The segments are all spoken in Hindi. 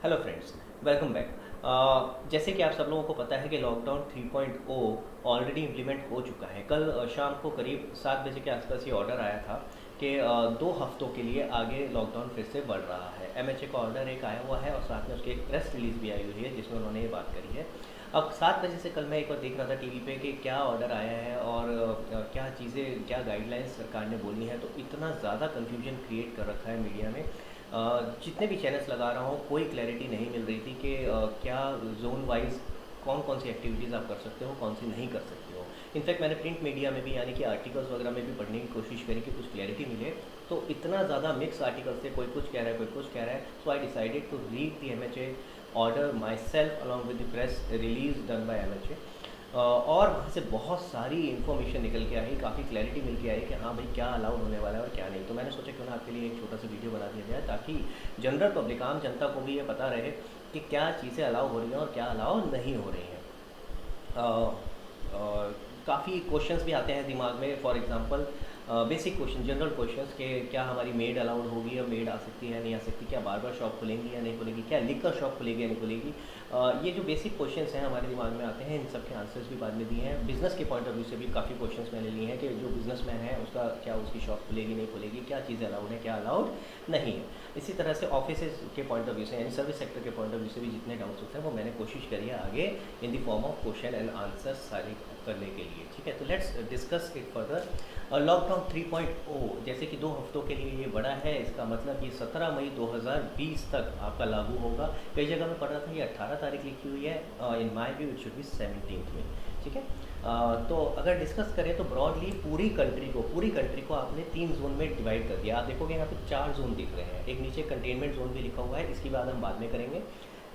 Hello friends, welcome back. जैसे कि आप सब लोगों को पता है कि लॉकडाउन 3.0 ऑलरेडी इम्प्लीमेंट हो चुका है। कल शाम को करीब 7 बजे के आसपास ये ऑर्डर आया था कि 2 हफ्तों के लिए आगे लॉकडाउन फिर से बढ़ रहा है। एमएचए का ऑर्डर एक आया हुआ है और साथ में उसकी एक प्रेस रिलीज़ भी आई हुई है जिसमें उन्होंने ये बात करी है। अब 7 बजे से कल मैं एक बार देख रहा था टीवी पे कि क्या ऑर्डर आया है और क्या चीज़ें, क्या गाइडलाइंस सरकार ने बोली है, तो इतना ज़्यादा कन्फ्यूजन क्रिएट कर रखा है मीडिया में। जितने भी चैनल्स लगा रहा हूँ कोई क्लैरिटी नहीं मिल रही थी कि क्या जोन वाइज कौन कौन सी एक्टिविटीज़ आप कर सकते हो, कौन सी नहीं कर सकते हो। इनफैक्ट मैंने प्रिंट मीडिया में भी यानी कि आर्टिकल्स वगैरह में भी पढ़ने की कोशिश करी कि कुछ क्लैरिटी मिले, तो इतना ज़्यादा मिक्स आर्टिकल्स थे, कोई कुछ कह रहा है कोई कुछ कह रहा है। So I decided to read the MHA order myself along with the press release done by MHA. और वहाँ से बहुत सारी इन्फॉर्मेशन निकल के आई, काफ़ी क्लैरिटी मिल के आई कि हाँ भाई क्या अलाउड होने वाला है और क्या नहीं। तो मैंने सोचा क्यों ना आपके लिए एक छोटा सा वीडियो बना दिया जाए ताकि जनरल पब्लिक, आम जनता को भी ये पता रहे कि क्या चीज़ें अलाउ हो रही हैं और क्या अलाउ नहीं हो रही हैं। काफ़ी क्वेश्चंस भी आते हैं दिमाग में। For example basic question, general questions कि क्या हमारी मेड अलाउड होगी या मेड आ सकती है नहीं आ सकती, क्या बार बार शॉप खुलेंगी या नहीं खुलेगी, क्या लिकर शॉप खुलेगी या नहीं खुलेगी। ये जो बेसिक क्वेश्चंस हैं हमारे दिमाग में आते हैं, इन सब के आंसर्स भी बाद में दिए हैं। बिज़नेस के पॉइंट ऑफ व्यू से भी काफ़ी क्वेश्चंस मैंने लिए हैं कि जो बिजनेसमैन है उसका क्या, उसकी शॉप खुलेगी नहीं खुलेगी, क्या चीज़ें अलाउड है क्या अलाउड नहीं है। इसी तरह से ऑफिस के पॉइंट ऑफ व्यू से यानी सर्विस सेक्टर के पॉइंट ऑफ व्यू से भी जितने डाउट्स होते हैं वो मैंने कोशिश करी है आगे in the form of question and answers सारे करने के लिए। ठीक है, तो let's discuss it further. Lockdown 3.0 जैसे कि 2 हफ्तों के लिए ये बड़ा है, इसका मतलब ये 17 मई 2020 तक आपका लागू होगा। कई जगह में पढ़ रहा था ये 18 तारीख लिखी हुई है, in my view it should be 17th में। ठीक है, तो अगर डिस्कस करें तो ब्रॉडली पूरी कंट्री को आपने 3 जोन में डिवाइड कर दिया। आप देखोगे यहाँ पे 4 जोन दिख रहे हैं, एक नीचे कंटेनमेंट जोन भी लिखा हुआ है, इसकी बात हम बाद में करेंगे।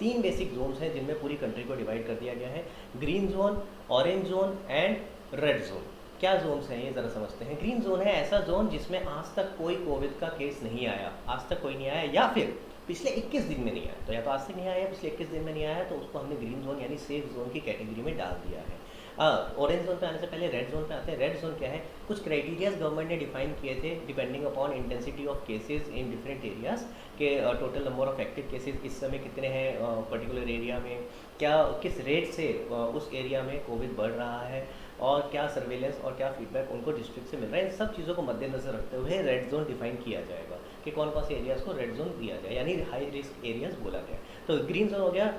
3 बेसिक जोन्स हैं जिनमें पूरी कंट्री को डिवाइड कर दिया गया है, green zone, orange zone and red zone. क्या जोन्स हैं ये ज़रा समझते हैं। ग्रीन जोन है ऐसा जोन जिसमें आज तक कोई कोविड का केस नहीं आया, आज तक कोई नहीं आया, या फिर पिछले 21 दिन में नहीं आया। तो या तो आज से नहीं आया, पिछले 21 दिन में नहीं आया, तो उसको हमने ग्रीन जोन यानी सेफ जोन की कैटेगरी में डाल दिया है। ऑरेंज जोन पे आने से पहले रेड जोन पे आते हैं। रेड जोन क्या है, कुछ क्राइटेरियाज गवर्नमेंट ने डिफाइन किए थे depending upon intensity of cases in different areas के total number of active cases इस समय कितने हैं पर्टिकुलर एरिया में, क्या किस रेट से उस एरिया में कोविड बढ़ रहा है, और क्या सर्वेलेंस और क्या फीडबैक उनको डिस्ट्रिक्ट से मिल रहा है। इन सब चीज़ों को मद्देनजर रखते हुए रेड जोन डिफाइन किया जाएगा कि कौन कौन से एरियाज़ को रेड जोन दिया जाए, यानी हाई रिस्क एरियाज बोला गया। तो ग्रीन जोन हो गया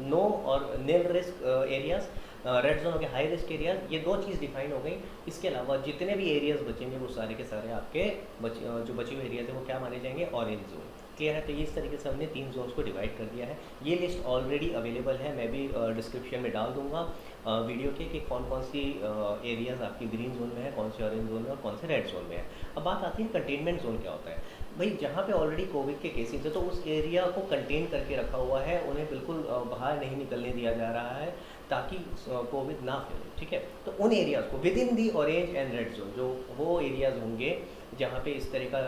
नो और नील रिस्क एरियाज, रेड जोन हो गया हाई रिस्क एरियाज। ये 2 चीज़ डिफाइन हो गई। इसके अलावा जितने भी एरियाज बचेंगे वो सारे के सारे आपके जो बचे हुए एरियाज हैं वो क्या माने जाएंगे, ऑरेंज जोन। क्लियर है, तो ये इस तरीके से हमने 3 जोन्स को डिवाइड कर दिया है। ये लिस्ट ऑलरेडी अवेलेबल है, मैं भी डिस्क्रिप्शन में डाल दूंगा वीडियो के कि कौन कौन सी एरियाज आपकी ग्रीन जोन में है, कौन से ऑरेंज जोन में और कौन से रेड जोन में है। अब बात आती है कंटेनमेंट जोन क्या होता है। भाई जहाँ पे ऑलरेडी कोविड के केसेस है तो उस एरिया को कंटेन करके रखा हुआ है, उन्हें बिल्कुल बाहर नहीं निकलने दिया जा रहा है ताकि कोविड ना फैले। ठीक है, तो उन एरियाज़ को with in the orange and red zone, जो वो एरियाज़ होंगे जहाँ पे इस तरह का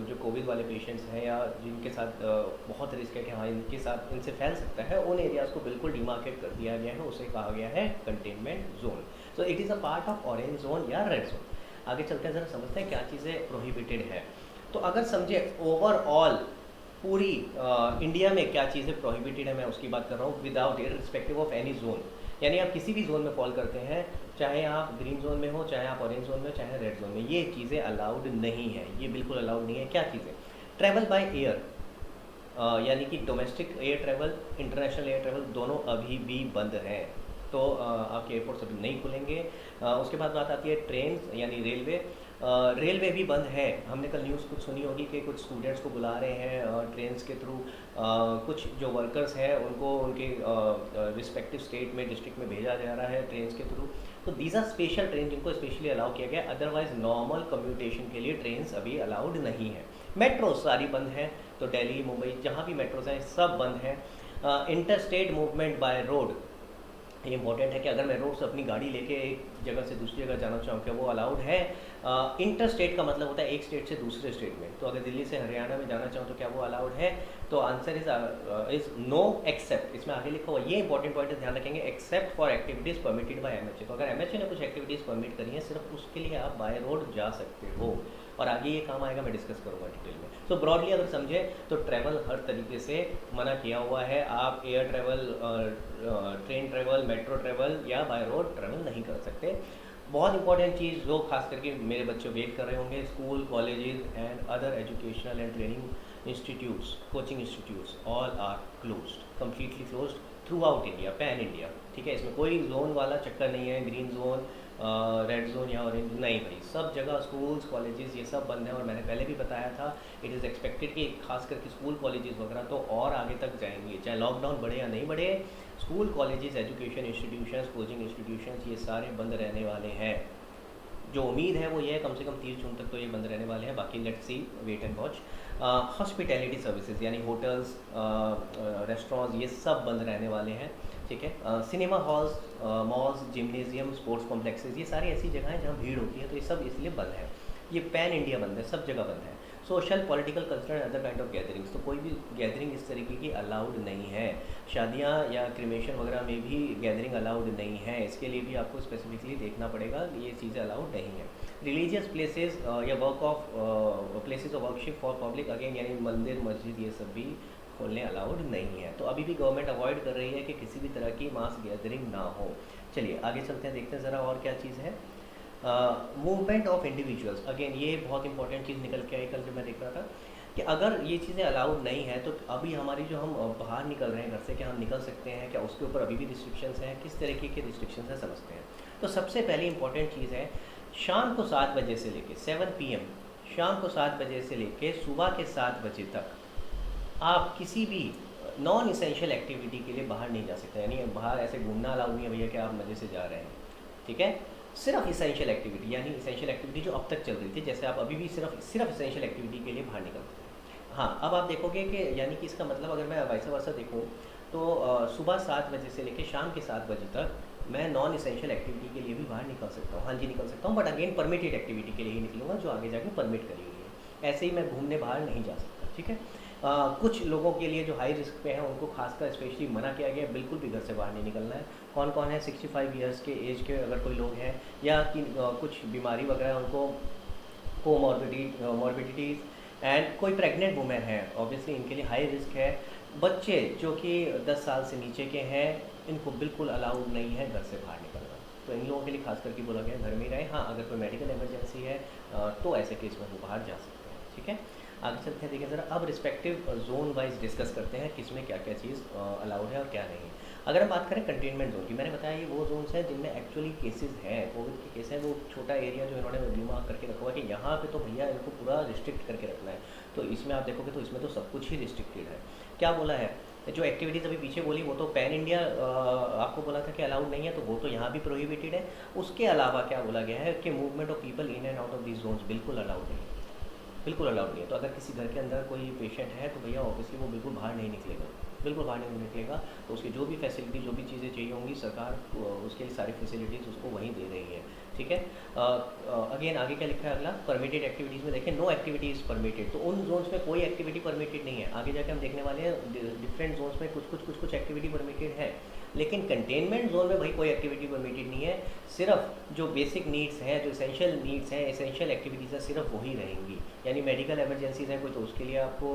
जो कोविड वाले पेशेंट्स हैं या जिनके साथ बहुत रिस्क है कि हाँ इनके साथ इनसे फैल सकता है, उन एरियाज़ को बिल्कुल डिमार्केट कर दिया गया है, उसे कहा गया है containment zone. So it is a part of orange zone या रेड जोन। आगे चलते हैं, ज़रा समझते हैं क्या चीज़ें प्रोहिबिटेड है। तो अगर समझे ओवरऑल पूरी इंडिया में क्या चीज़ें प्रोहिबिटेड है, मैं उसकी बात कर रहा हूँ without irrespective of any zone. यानी आप किसी भी जोन में फॉल करते हैं, चाहे आप ग्रीन जोन में हो, चाहे आप ऑरेंज जोन में हो, चाहे रेड जोन में, ये चीज़ें अलाउड नहीं है, ये बिल्कुल अलाउड नहीं है। क्या चीज़ें, ट्रैवल बाय एयर यानी कि domestic air travel, international air travel दोनों अभी भी बंद हैं। तो आपके एयरपोर्ट्स अभी नहीं खुलेंगे। उसके बाद बात आती है ट्रेन यानी रेलवे। रेलवे भी बंद है। हमने कल न्यूज़ कुछ सुनी होगी कि कुछ स्टूडेंट्स को बुला रहे हैं ट्रेन्स के थ्रू, कुछ जो वर्कर्स हैं उनको उनके रिस्पेक्टिव स्टेट में, डिस्ट्रिक्ट में भेजा जा रहा है ट्रेन्स के थ्रू। तो दीज आर स्पेशल ट्रेन जिनको स्पेशली अलाउ किया गया, अदरवाइज नॉर्मल कम्यूटेशन के लिए ट्रेन्स अभी अलाउड नहीं है। मेट्रो सारी बंद हैं, तो दिल्ली मुंबई जहाँ भी मेट्रोज हैं सब बंद हैं। Inter state movement by road, ये इंपॉर्टेंट है कि अगर मैं रोड से अपनी गाड़ी लेके एक जगह से दूसरी जगह जाना चाहूँ क्या वो अलाउड है। इंटर स्टेट का मतलब होता है एक स्टेट से दूसरे स्टेट में, तो अगर दिल्ली से हरियाणा में जाना चाहूँ तो क्या वो अलाउड है। तो आंसर इज नो एक्सेप्ट, इसमें आगे लिखा हुआ, ये इंपॉर्टेंट पॉइंट ध्यान रखेंगे, except for activities permitted by MHA. तो अगर एमएचए ने कुछ एक्टिविटीज़ परमिट करी हैं सिर्फ उसके लिए आप बाय रोड जा सकते हो। और आगे ये काम आएगा, मैं डिस्कस करूँगा डिटेल में। सो ब्रॉडली अगर समझे तो ट्रैवल हर तरीके से मना किया हुआ है। आप air travel, train travel, metro travel या बाय रोड ट्रैवल नहीं कर सकते। बहुत इंपॉर्टेंट चीज़ जो खास करके मेरे बच्चे वेट कर रहे होंगे, school, colleges and other educational and training institutes, coaching institutes, all are closed, completely closed throughout India, pan India. ठीक है, इसमें कोई जोन वाला चक्कर नहीं है, ग्रीन जोन, रेड जोन या ऑरेंज, नहीं भाई, सब जगह स्कूल्स, कॉलेजेस ये सब बंद है। और मैंने पहले भी बताया था, इट इज़ एक्सपेक्टेड कि खास करके स्कूल, कॉलेजेस वगैरह तो और आगे तक जाएंगे, चाहे लॉकडाउन बढ़े या नहीं बढ़े। School, colleges, education institutions, coaching institutions ये सारे बंद रहने वाले हैं। जो उम्मीद है वो ये है कम से कम 30 जून तक तो ये बंद रहने वाले हैं, बाकी let's see, wait and watch. Hospitality services यानी होटल्स, रेस्टोरेंट्स ये सब बंद रहने वाले हैं। ठीक है, cinema halls, malls, gymnasium, sports complexes ये सारी ऐसी जगह हैं जहाँ भीड़ होती है, तो ये सब इसलिए बंद है। ये पैन इंडिया बंद है, सब जगह बंद है। Social, political, cultural and other kind of gatherings, तो कोई भी गैदरिंग इस तरीके की अलाउड नहीं है। शादियाँ या क्रिमेशन वगैरह में भी गैदरिंग अलाउड नहीं है, इसके लिए भी आपको स्पेसिफिकली देखना पड़ेगा, ये चीज़ें अलाउड नहीं है। रिलीजियस प्लेसेस या work of places of worship for public, again यानी मंदिर, मस्जिद ये सब भी खोलने अलाउड नहीं है। तो अभी भी गवर्नमेंट अवॉइड कर रही है कि किसी भी तरह की मास गैदरिंग ना हो। चलिए आगे चलते हैं, देखते हैं ज़रा और क्या चीज़ है। मूवमेंट ऑफ इंडिविजुअल्स, अगेन ये बहुत इंपॉर्टेंट चीज़ निकल के आई कल जब मैं देख रहा था कि अगर ये चीज़ें अलाउड नहीं है तो अभी हमारी जो हम बाहर निकल रहे हैं घर से, क्या हम निकल सकते हैं, क्या उसके ऊपर अभी भी रिस्ट्रिक्शंस हैं, किस तरीके के रिस्ट्रिक्शंस हैं समझते हैं। तो सबसे पहली इंपॉर्टेंट चीज़ है, शाम को 7 बजे से लेके 7 PM, शाम को 7 बजे से लेके सुबह के 7 बजे तक आप किसी भी नॉन इसेंशियल एक्टिविटी के लिए बाहर नहीं जा सकते। यानी बाहर ऐसे घूमना अलाउड नहीं है भैया कि आप मज़े से जा रहे हैं। ठीक है, सिर्फ इसेंशियल एक्टिविटी, यानी इसेंशियल एक्टिविटी जो अब तक चल रही थी, जैसे आप अभी भी सिर्फ इसेंशियल एक्टिविटी के लिए बाहर निकलते हैं। हाँ, अब आप देखोगे कि यानी कि इसका मतलब अगर मैं वैसा वैसा देखूँ तो सुबह 7 बजे से लेकर शाम के 7 बजे तक मैं नॉन इसेंशियल एक्टिविटी के लिए भी बाहर निकल सकता हूँ। हाँ जी, निकल सकता हूँ, बट अगेन परमिटेड एक्टिविटी के लिए ही निकलूँगा जो आगे जाके परमिट करी हुई है। ऐसे ही मैं घूमने बाहर नहीं जा सकता। ठीक है, कुछ लोगों के लिए जो हाई रिस्क पे हैं उनको खासकर स्पेशली मना किया गया, बिल्कुल भी घर से बाहर नहीं निकलना है। कौन कौन है, 65 ईयर्स के एज के अगर कोई लोग हैं या कि कुछ बीमारी वगैरह उनको कोमॉर्बिडिटीज़, एंड कोई प्रेग्नेंट वुमेन है, ऑब्वियसली इनके लिए हाई रिस्क है। बच्चे जो कि 10 साल से नीचे के हैं, इनको बिल्कुल अलाउड नहीं है घर से बाहर निकलना, तो इन लोगों के लिए खास करके बोला गया घर में ही रहे। हाँ, अगर कोई मेडिकल इमरजेंसी है तो ऐसे केस में वो बाहर जा सकते हैं। ठीक है, आगे चलते हैं, देखिए ज़रा अब रिस्पेक्टिव जोन वाइज डिस्कस करते हैं किसमें क्या क्या चीज़ अलाउड है और क्या नहीं है। अगर हम बात करें कंटेनमेंट जोन की, मैंने बताया ये वो जोन्स हैं जिनमें एक्चुअली केसेस हैं, कोविड के केस हैं। वो छोटा एरिया जो इन्होंने डिमार्क करके रखा हुआ है कि यहाँ पे तो भैया इनको पूरा रिस्ट्रिक्ट करके रखना है, तो इसमें आप देखोगे तो इसमें तो सब कुछ ही रिस्ट्रिक्टेड है। क्या बोला है, जो एक्टिविटीज़ अभी पीछे बोली वो तो पैन इंडिया आपको बोला था कि अलाउड नहीं है, तो वो तो यहाँ भी प्रोहिबिटेड है। उसके अलावा क्या बोला गया है कि movement of people in and out of these zones बिल्कुल अलाउड नहीं है, बिल्कुल अलाउड नहीं है। तो अगर किसी घर के अंदर कोई पेशेंट है तो भैया ऑब्वियसली वो बिल्कुल बाहर नहीं निकलेगा, बिल्कुल बाहर नहीं निकलेगा। तो उसकी जो भी फैसिलिटी, जो भी चीज़ें चाहिए होंगी, सरकार उसके लिए सारी फैसिलिटीज़ उसको वहीं दे रही है। ठीक है, अगेन आगे क्या लिखा है अगला, परमिटेड एक्टिविटीज़ में देखें, नो एक्टिविटी इज़ परमिटेड, तो उन जोन्स में कोई एक्टिविटी परमिटेड नहीं है। आगे जाके हम देखने वाले हैं डिफरेंट जोन्स में कुछ एक्टिविटी परमिटेड है, लेकिन कंटेनमेंट जोन में भाई कोई एक्टिविटी परमिटेड नहीं है। सिर्फ जो बेसिक नीड्स हैं, जो एसेंशियल नीड्स हैं, एसेंशियल एक्टिविटीज़ हैं, सिर्फ वही रहेंगी। यानी मेडिकल इमरजेंसीज है कोई, तो उसके लिए आपको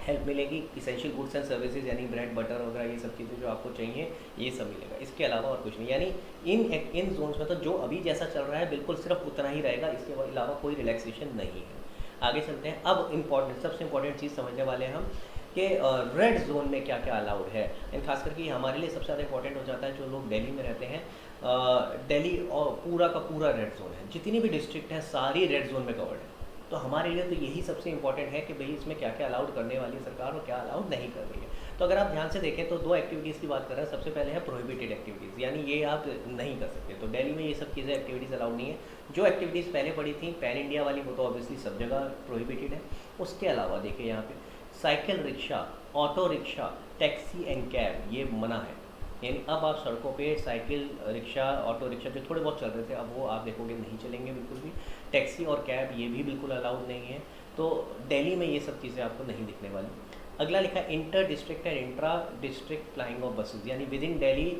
हेल्प मिलेगी। इसेंशियल गुड्स एंड सर्विसेज यानी ब्रेड बटर वगैरह ये सब चीज़ें जो आपको चाहिए ये सब मिलेगा, इसके अलावा और कुछ नहीं। यानी इन जोन्स में तो जो अभी जैसा चल रहा है बिल्कुल सिर्फ उतना ही रहेगा, इसके अलावा कोई रिलैक्सेशन नहीं है। आगे चलते हैं, अब सबसे इम्पॉर्टेंट चीज़ समझने वाले हैं हम कि रेड जोन में क्या क्या अलाउड है। एंड खास करके हमारे लिए सबसे ज़्यादा इंपॉर्टेंट हो जाता है जो लोग दिल्ली में रहते हैं। दिल्ली और पूरा का पूरा रेड जोन है, जितनी भी डिस्ट्रिक्ट हैं सारी रेड जोन में कवर्ड है। तो हमारे लिए तो यही सबसे इंपॉर्टेंट है कि भाई इसमें क्या क्या अलाउड करने वाली है सरकार और क्या अलाउड नहीं कर रही है। तो अगर आप ध्यान से देखें तो 2 एक्टिविटीज़ की बात कर रहे हैं। सबसे पहले है प्रोहिबिटेड एक्टिविटीज़, यानी ये आप नहीं कर सकते। तो दिल्ली में ये सब चीज़ें एक्टिविटीज़ अलाउड नहीं है। जो एक्टिविटीज़ पहले पड़ी थी पैन इंडिया वाली, वो तो ऑब्वियसली सब जगह प्रोहिबिटेड है। उसके अलावा देखिए यहाँ पे cycle rickshaw, auto rickshaw, taxi and cab ये मना है। यानी अब आप सड़कों पे साइकिल रिक्शा, ऑटो रिक्शा जो थोड़े बहुत चल रहे थे, अब वो आप देखोगे नहीं चलेंगे बिल्कुल भी। टैक्सी और कैब ये भी बिल्कुल अलाउड नहीं है। तो दिल्ली में ये सब चीज़ें आपको नहीं दिखने वाली। अगला लिखा inter district and intra district flying of buses, यानी विद इन दिल्ली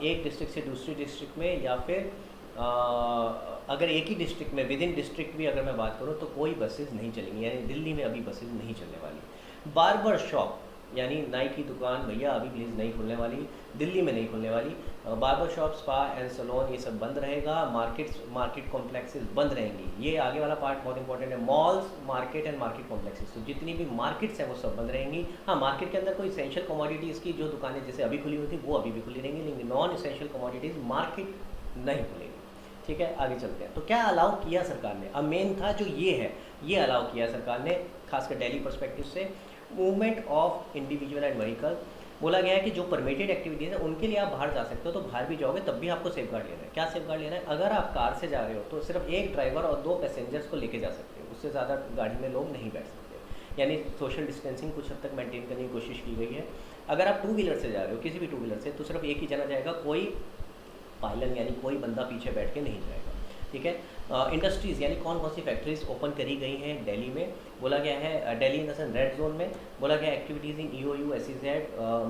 एक डिस्ट्रिक्ट से दूसरी डिस्ट्रिक्ट में या फिर अगर एक ही डिस्ट्रिक्ट में, विद इन डिस्ट्रिक्ट भी अगर मैं बात करूँ तो कोई बसेज नहीं चलेंगी, यानी दिल्ली में अभी बसेज नहीं चलने वाली। बार्बर शॉप यानी नाई की दुकान भैया अभी प्लीज़ नहीं खुलने वाली, दिल्ली में नहीं खुलने वाली। Barber shop, spa and salon ये सब बंद रहेगा। मार्केट कॉम्प्लेक्सेस बंद रहेंगी। ये आगे वाला पार्ट बहुत इंपॉर्टेंट है, malls, market and market complexes, तो जितनी भी मार्केट्स हैं वो सब बंद रहेंगी। हाँ, मार्केट के अंदर कोई इसेंशियल कमोडिटीज़ की जो दुकानें जैसे अभी खुली हुई थी वो अभी भी खुली रहेंगी, लेकिन नॉन इसेंशियल कमोडिटीज़ मार्केट नहीं खुलेगी। ठीक है, आगे चलते हैं। तो क्या अलाउ किया सरकार ने? अब मेन था जो ये है, ये अलाउ किया सरकार ने खासकर दिल्ली पर्सपेक्टिव से। Movement of individual and vehicle, बोला गया है कि जो परमिटेड एक्टिविटीज़ है उनके लिए आप बाहर जा सकते हो, तो बाहर भी जाओगे तब भी आपको सेफ गार्ड लेना है। क्या सेफ गार्ड लेना है? अगर आप कार से जा रहे हो तो सिर्फ एक ड्राइवर और 2 पैसेंजर्स को लेके जा सकते हो, उससे ज़्यादा गाड़ी में लोग नहीं बैठ सकते, यानी सोशल डिस्टेंसिंग कुछ हद तक मेंटेन करने की कोशिश की गई है। अगर आप 2 व्हीलर से जा रहे हो, किसी भी 2 व्हीलर से, तो सिर्फ एक ही जना जाएगा, कोई पायलन यानी कोई बंदा पीछे बैठ के नहीं जाएगा। ठीक है। इंडस्ट्रीज़ यानी कौन कौन सी फैक्ट्रीज ओपन करी गई हैं दिल्ली में, बोला गया है Delhi in the sense red zone में। बोला गया activities in EOU SEZ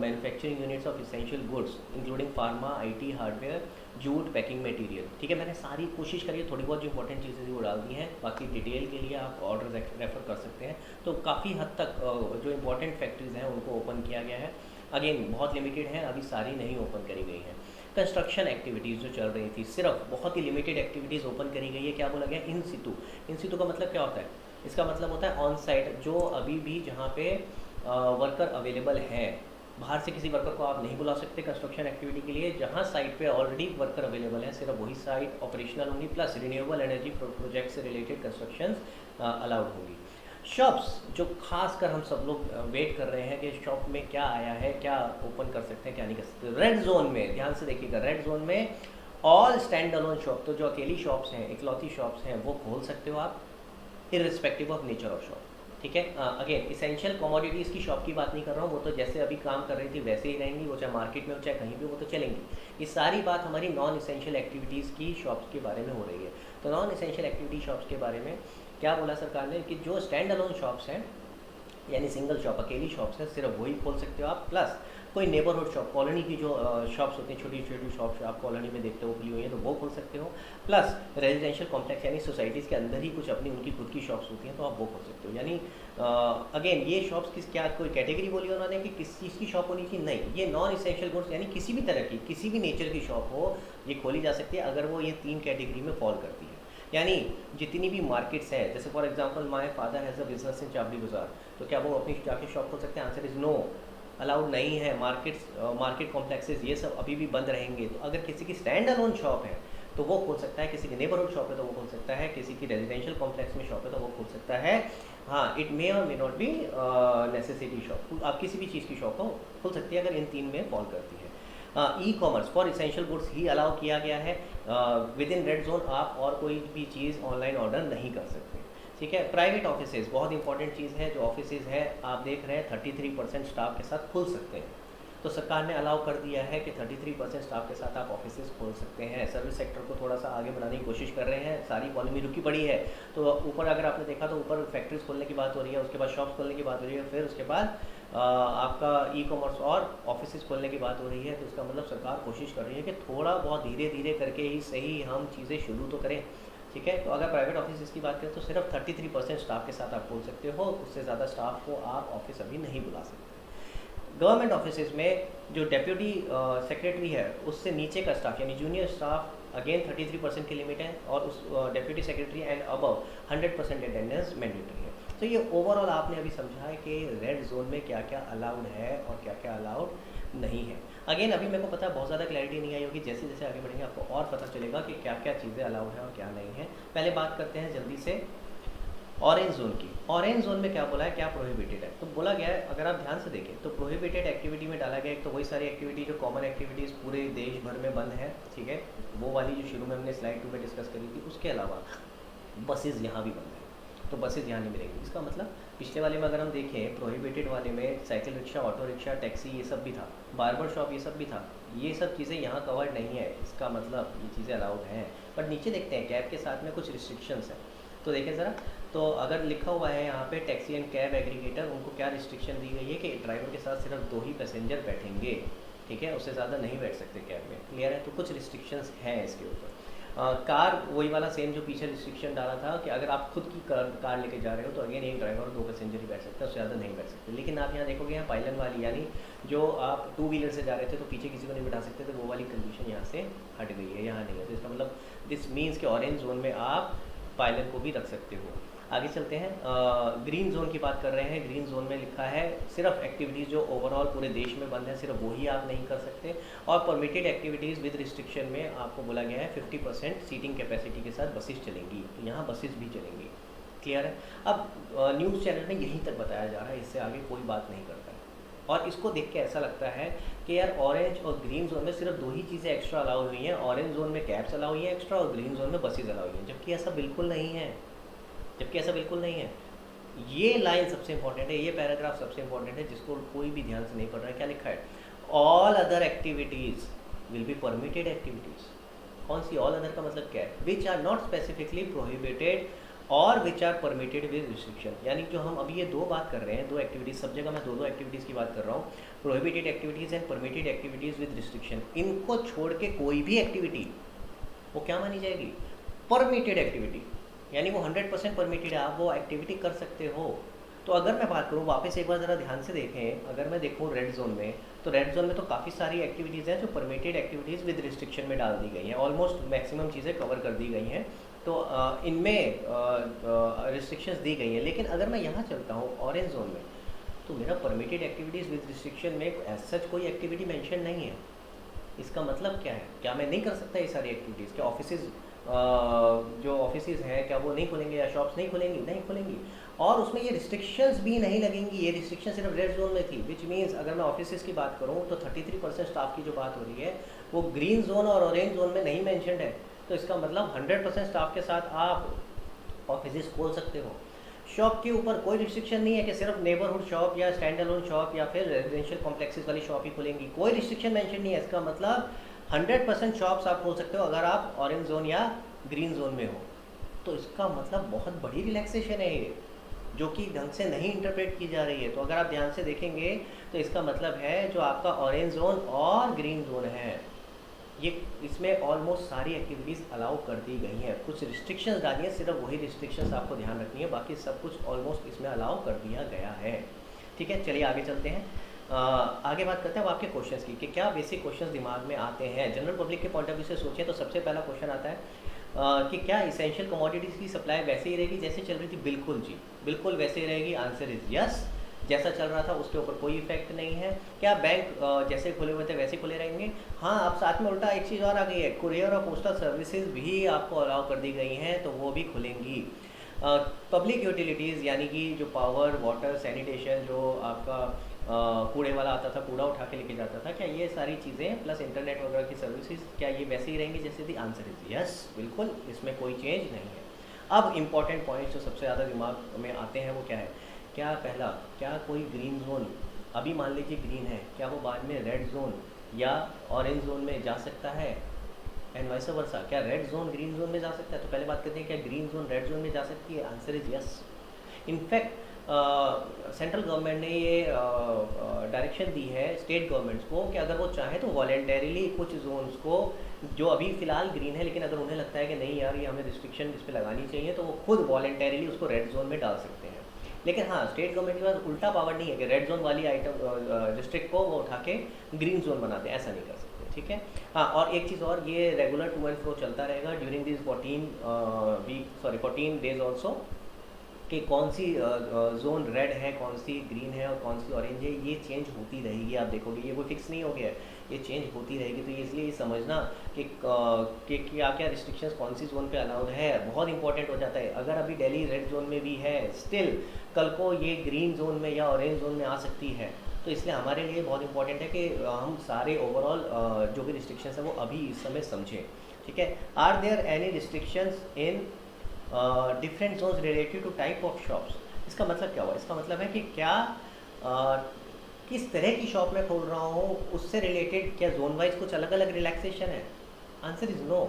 manufacturing units of essential goods including pharma, IT, hardware, jute, packing material. ठीक है, मैंने सारी कोशिश करी है, थोड़ी बहुत जो इंपॉर्टेंट चीज़ें थी वो डाल दी हैं, बाकी डिटेल के लिए आप ऑर्डर रेफर कर सकते हैं। तो काफ़ी हद तक जो इंपॉर्टेंट फैक्ट्रीज़ हैं उनको ओपन किया गया है। अगेन बहुत लिमिटेड हैं, अभी सारी नहीं ओपन करी गई हैं। कंस्ट्रक्शन एक्टिविटीज़ जो चल रही थी, सिर्फ बहुत ही लिमिटेड एक्टिविटीज़ ओपन करी गई है। क्या बोला गया? इन सितु। इन सितु का मतलब क्या होता है? इसका मतलब होता है ऑन साइट, जो अभी भी जहाँ पे वर्कर अवेलेबल हैं, बाहर से किसी वर्कर को आप नहीं बुला सकते कंस्ट्रक्शन एक्टिविटी के लिए। जहाँ साइट पे ऑलरेडी वर्कर अवेलेबल है सिर्फ वही साइट ऑपरेशनल होंगी, प्लस रिन्यूएबल एनर्जी प्रोजेक्ट से रिलेटेड कंस्ट्रक्शन अलाउड होंगी। शॉप्स जो खास कर हम सब लोग वेट कर रहे हैं कि शॉप में क्या आया है, क्या ओपन कर सकते हैं, क्या नहीं कर सकते। रेड जोन में ध्यान से देखिएगा, रेड जोन में ऑल स्टैंड अलोन शॉप, तो जो अकेली शॉप्स हैं, इकलौती शॉप्स हैं, वो खोल सकते हो आप, irrespective of nature of shop. ठीक है। अगेन इसेंशियल कमोडिटीज़ की शॉप की बात नहीं कर रहा हूँ, वो तो जैसे अभी काम कर रही थी वैसे ही रहेंगी, वो चाहे मार्केट में हो चाहे कहीं भी, वो तो चलेंगी। ये सारी बात हमारी नॉन इसेंशियल एक्टिविटीज़ की शॉप्स के बारे में हो रही है। तो नॉन इसेंशियल एक्टिविटी शॉप्स के बारे में क्या बोला सरकार ने कि जो स्टैंड अलोन शॉप्स हैं यानी सिंगल शॉप, अकेली शॉप्स हैं, सिर्फ वही खोल सकते हो आप। प्लस कोई नेबरहुड शॉप, कॉलोनी की जो शॉप्स होती हैं, छोटी छोटी शॉप्स आप कॉलोनी में देखते हो खुली हुई हैं, तो वो खोल सकते हो। प्लस रेजिडेंशियल कॉम्प्लेक्स यानी सोसाइटीज़ के अंदर ही कुछ अपनी उनकी खुद की शॉप्स होती हैं, तो आप वो खोल सकते हो। यानी अगेन ये शॉप्स किस, क्या कोई कैटेगरी बोली उन्होंने कि किस चीज़ की शॉप होनी चाहिए? नहीं, ये नॉन इसेंशियल गुड्स यानी किसी भी तरह की, किसी भी नेचर की शॉप हो, ये खोली जा सकती है अगर वो ये 3 कैटेगरी में फॉल करती है। यानी जितनी भी मार्केट्स हैं, जैसे for example my father has a business in Chawri Bazar, तो क्या वो अपनी जाके शॉप खोल सकते हैं? आंसर इज़ नो, अलाउड नहीं है। मार्केट कॉम्प्लेक्सेस ये सब अभी भी बंद रहेंगे। तो अगर किसी की स्टैंड अलोन शॉप है तो वो खोल सकता है, किसी की नेबरहुड शॉप है तो वो खोल सकता है, किसी की रेजिडेंशियल कॉम्प्लेक्स में शॉप है तो वो खोल सकता है। हाँ, इट मे और may not be necessity shop, आप किसी भी चीज़ की शॉप को खोल सकती है अगर इन 3 में फॉल करती है। ई-कॉमर्स फॉर इसेंशियल गुड्स ही अलाउ किया गया है। विद इन रेड जोन आप और कोई भी चीज़ ऑनलाइन ऑर्डर नहीं कर सकते। ठीक है। प्राइवेट ऑफिसेज बहुत इंपॉर्टेंट चीज़ है, जो ऑफिसेज है आप देख रहे हैं 33% स्टाफ के साथ खुल सकते हैं। तो सरकार ने अलाउ कर दिया है कि 33% स्टाफ के साथ आप ऑफिसेज खोल सकते हैं। सर्विस सेक्टर को थोड़ा सा आगे बढ़ाने की कोशिश कर रहे हैं, सारी इकॉनमी रुकी पड़ी है। तो ऊपर अगर आपने देखा तो ऊपर फैक्ट्रीज खोलने की बात हो रही है, उसके बाद शॉप्स खोलने की बात हो रही है, फिर उसके बाद आपका ई-कॉमर्स और ऑफिसेज खोलने की बात हो रही है। तो इसका मतलब सरकार कोशिश कर रही है कि थोड़ा बहुत धीरे धीरे करके ही सही हम चीज़ें शुरू तो करें। ठीक है। तो अगर प्राइवेट ऑफिस की बात करें तो सिर्फ 33% स्टाफ के साथ आप खोल सकते हो, उससे ज़्यादा स्टाफ को आप ऑफिस अभी नहीं बुला सकते। गवर्नमेंट ऑफिस में जो डेप्यूटी सेक्रेटरी है उससे नीचे का स्टाफ यानी जूनियर स्टाफ अगेन 33% की लिमिट है, और उस deputy secretary and above 100% attendance mandatory है। तो ये ओवरऑल आपने अभी समझा है कि रेड जोन में क्या क्या अलाउड है और क्या क्या अलाउड नहीं है। अगेन अभी मेरे को पता है बहुत ज़्यादा क्लैरिटी नहीं आई होगी, जैसे जैसे आगे बढ़ेंगे आपको और पता चलेगा कि क्या क्या चीज़ें अलाउड हैं और क्या नहीं है। पहले बात करते हैं जल्दी से ऑरेंज जोन की। ऑरेंज जोन में क्या बोला है, क्या प्रोहिबिटेड है? तो बोला गया है, अगर आप ध्यान से देखें तो प्रोहिबिटेड एक्टिविटी में डाला गया एक तो वही सारी एक्टिविटी जो कॉमन एक्टिविटीज़ पूरे देश भर में बंद है। ठीक है, वो वाली जो शुरू में हमने स्लाइड 2 में डिस्कस करी थी। उसके अलावा बसेज़ यहाँ भी बंद है, तो बसेज़ यहाँ नहीं मिलेंगी। इसका मतलब पिछले वाले में अगर हम देखें प्रोहिबिटेड वाले में cycle rickshaw, auto rickshaw, taxi ये सब भी था, बार्बर शॉप ये सब भी था, ये सब चीज़ें यहाँ कवर्ड नहीं है। इसका मतलब ये चीज़ें अलाउड हैं। बट नीचे देखते हैं कैब के साथ में कुछ रिस्ट्रिक्शंस हैं, तो देखें ज़रा। तो अगर लिखा हुआ है यहाँ पे टैक्सी एंड कैब एग्रीगेटर, उनको क्या रिस्ट्रिक्शन दी गई है कि ड्राइवर के साथ सिर्फ 2 ही पैसेंजर बैठेंगे। ठीक है, उससे ज़्यादा नहीं बैठ सकते कैब में। क्लियर है? तो कुछ रिस्ट्रिक्शंस हैं इसके ऊपर। कार वही वाला सेम जो पीछे रिस्ट्रिक्शन डाला था कि अगर आप खुद की कार लेके जा रहे हो तो अगेन एक ड्राइवर और 2 पैसेंजर ही बैठ सकते हैं, उससे ज़्यादा नहीं बैठ सकते। लेकिन आप यहाँ देखोगे यहाँ पाइलन वाली, यानी जो आप 2 व्हीलर से जा रहे थे तो पीछे किसी को नहीं बिठा सकते थे, वो वाली कंडीशन यहाँ से हट गई है, यहाँ नहीं है। तो इसका मतलब दिस मीन्स कि ऑरेंज जोन में आप पाइलन को भी रख सकते हो। आगे चलते हैं, ग्रीन जोन की बात कर रहे हैं। ग्रीन जोन में लिखा है सिर्फ एक्टिविटीज़ जो ओवरऑल पूरे देश में बंद है सिर्फ वही आप नहीं कर सकते, और परमिटेड एक्टिविटीज़ विद रिस्ट्रिक्शन में आपको बोला गया है 50% सीटिंग कैपेसिटी के साथ बसेस चलेंगी, तो यहाँ बसेस भी चलेंगी। क्लियर है? अब न्यूज़ चैनल में यहीं तक बताया जा रहा है, इससे आगे कोई बात नहीं करता है। और इसको देख के ऐसा लगता है कि यार ऑरेंज और ग्रीन जोन में सिर्फ 2 ही चीज़ें एक्स्ट्रा अलाउ हुई हैं, ऑरेंज जोन में कैब्स अलाउ हुई हैं एक्स्ट्रा और ग्रीन जोन में बसेज अलाउ हुई हैं, जबकि ऐसा बिल्कुल नहीं है। जबकि ऐसा बिल्कुल नहीं है। ये लाइन सबसे इंपॉर्टेंट है, ये पैराग्राफ सबसे इंपॉर्टेंट है, जिसको कोई भी ध्यान से नहीं पढ़ रहा है। क्या लिखा है? All other activities will be permitted activities. कौन सी ऑल अदर का मतलब क्या है? Which are not specifically prohibited और which are permitted with restriction. यानी जो हम अभी ये 2 बात कर रहे हैं, 2 एक्टिविटीज़, सब जगह मैं 2 एक्टिविटीज़ की बात कर रहा हूँ, prohibited activities and permitted activities with restriction. इनको छोड़ के कोई भी एक्टिविटी वो क्या मानी जाएगी? परमिटेड एक्टिविटी, यानी वो 100% परमिटेड है, आप वो एक्टिविटी कर सकते हो। तो अगर मैं बात करूँ, वापस एक बार ज़रा ध्यान से देखें, अगर मैं देखूँ रेड जोन में, तो रेड जोन में तो काफ़ी सारी एक्टिविटीज़ हैं जो परमिटेड एक्टिविटीज़ विद रिस्ट्रिक्शन में डाल दी गई हैं, ऑलमोस्ट मैक्सिमम चीज़ें कवर कर दी गई हैं, तो इनमें रिस्ट्रिक्शंस दी गई हैं। लेकिन अगर मैं यहाँ चलता हूँ ऑरेंज जोन में, तो मेरा परमिटेड एक्टिविटीज़ विद रिस्ट्रिक्शन में एज सच कोई एक्टिविटी मेंशन नहीं है। इसका मतलब क्या है? क्या मैं नहीं कर सकता ये सारी एक्टिविटीज़? क्या ऑफिसेज जो ऑफिसेज हैं क्या वो नहीं खुलेंगे या शॉप्स नहीं खुलेंगी? नहीं खुलेंगी। और उसमें ये रिस्ट्रिक्शंस भी नहीं लगेंगी। ये रिस्ट्रिक्शन सिर्फ रेड जोन में थी, विच मीन्स अगर मैं ऑफिसेज की बात करूँ तो 33% स्टाफ की जो बात हो रही है वो ग्रीन जोन और ऑरेंज जोन में नहीं मैंशनड है। तो इसका मतलब 100% स्टाफ के साथ आप ऑफिसेज खोल सकते हो। शॉप के ऊपर कोई रिस्ट्रिक्शन नहीं है कि सिर्फ नेबरहुड शॉप या स्टैंड अलोन शॉप या फिर रेजिडेंशियल कॉम्प्लेक्सेस वाली शॉप ही खुलेंगी, कोई रिस्ट्रिक्शन मेंशन नहीं है। इसका मतलब 100% शॉप्स आप खोल सकते हो अगर आप ऑरेंज जोन या ग्रीन जोन में हो। तो इसका मतलब बहुत बड़ी रिलैक्सेशन है ये, जो कि ढंग से नहीं इंटरप्रेट की जा रही है। तो अगर आप ध्यान से देखेंगे तो इसका मतलब है जो आपका ऑरेंज जोन और ग्रीन जोन है, ये इसमें ऑलमोस्ट सारी एक्टिविटीज़ अलाउ कर दी गई हैं। कुछ रिस्ट्रिक्शंस डाली हैं, सिर्फ वही रिस्ट्रिक्शंस आपको ध्यान रखनी है, बाकी सब कुछ ऑलमोस्ट इसमें अलाउ कर दिया गया है। ठीक है, चलिए आगे चलते हैं। आगे बात करते हैं अब आपके क्वेश्चंस की कि क्या बेसिक क्वेश्चंस दिमाग में आते हैं। जनरल पब्लिक के पॉइंट ऑफ व्यू से सोचें तो सबसे पहला क्वेश्चन आता है कि क्या इसेंशियल कमोडिटीज़ की सप्लाई वैसे ही रहेगी जैसे चल रही थी? बिल्कुल जी, बिल्कुल वैसे ही रहेगी। Answer is yes. जैसा चल रहा था उसके ऊपर कोई इफेक्ट नहीं है। क्या बैंक जैसे खुले हुए थे वैसे खुले रहेंगे? हाँ, अब साथ में उल्टा एक चीज़ और आ गई है, कुरियर और पोस्टल सर्विसेज भी आपको अलाउ कर दी गई हैं, तो वो भी खुलेंगी। पब्लिक यूटिलिटीज़ यानी कि जो पावर, वाटर, सैनिटेशन, जो आपका कूड़े वाला आता था, कूड़ा उठा के लेके जाता था, क्या ये सारी चीज़ें प्लस इंटरनेट वगैरह की सर्विसेज क्या ये वैसे ही रहेंगी जैसे थी? आंसर इज यस, बिल्कुल, इसमें कोई चेंज नहीं है। अब इम्पॉर्टेंट पॉइंट्स जो सबसे ज़्यादा दिमाग में आते हैं वो क्या है? क्या पहला, क्या कोई ग्रीन जोन अभी मान लीजिए ग्रीन है, क्या वो बाद में रेड जोन या ऑरेंज जोन में जा सकता है? एंड वाइस वर्सा, क्या रेड जोन ग्रीन जोन में जा सकता है? तो पहले बात करते हैं क्या ग्रीन जोन रेड जोन में जा सकती है? Answer is yes. In fact central government ने ये डायरेक्शन दी है स्टेट गवर्नमेंट्स को कि अगर वो चाहे तो वॉलेंटरीली कुछ जोन्स को जो अभी फ़िलहाल ग्रीन है, लेकिन अगर उन्हें लगता है कि नहीं यार ये हमें रिस्ट्रिक्शन इस पर लगानी चाहिए, तो वो खुद वॉलेंटरीली उसको रेड जोन में डाल सकते हैं। लेकिन हाँ, स्टेट गवर्नमेंट के पास उल्टा पावर नहीं है कि रेड जोन वाली आइटम डिस्ट्रिक्ट को वो उठा के ग्रीन जोन बना दे, ऐसा नहीं कर सकते। ठीक है, हाँ, और एक चीज़ और, ये रेगुलर टू एंड फ्रो चलता रहेगा ड्यूरिंग दिस 14 डेज ऑल्सो, कि कौन सी जोन रेड है, कौन सी ग्रीन है और कौन सी ऑरेंज है, ये चेंज होती रहेगी। आप देखोगे ये कोई फिक्स नहीं हो गया है, ये चेंज होती रहेगी। तो इसलिए ये समझना कि क्या क्या रिस्ट्रिक्शंस कौन सी जोन पे अलाउड है बहुत इंपॉर्टेंट हो जाता है। अगर अभी दिल्ली रेड जोन में भी है, स्टिल कल को ये ग्रीन जोन में या ऑरेंज जोन में आ सकती है। तो इसलिए हमारे लिए बहुत इंपॉर्टेंट है कि हम सारे ओवरऑल जो भी रिस्ट्रिक्शंस हैं वो अभी इस समय समझें। ठीक है, are there any restrictions in different zones related to type of shops? इसका मतलब क्या हुआ? इसका मतलब है कि क्या किस तरह की शॉप में खोल रहा हूँ उससे रिलेटेड क्या जोन वाइज कुछ अलग अलग रिलैक्सेशन है? Answer is no.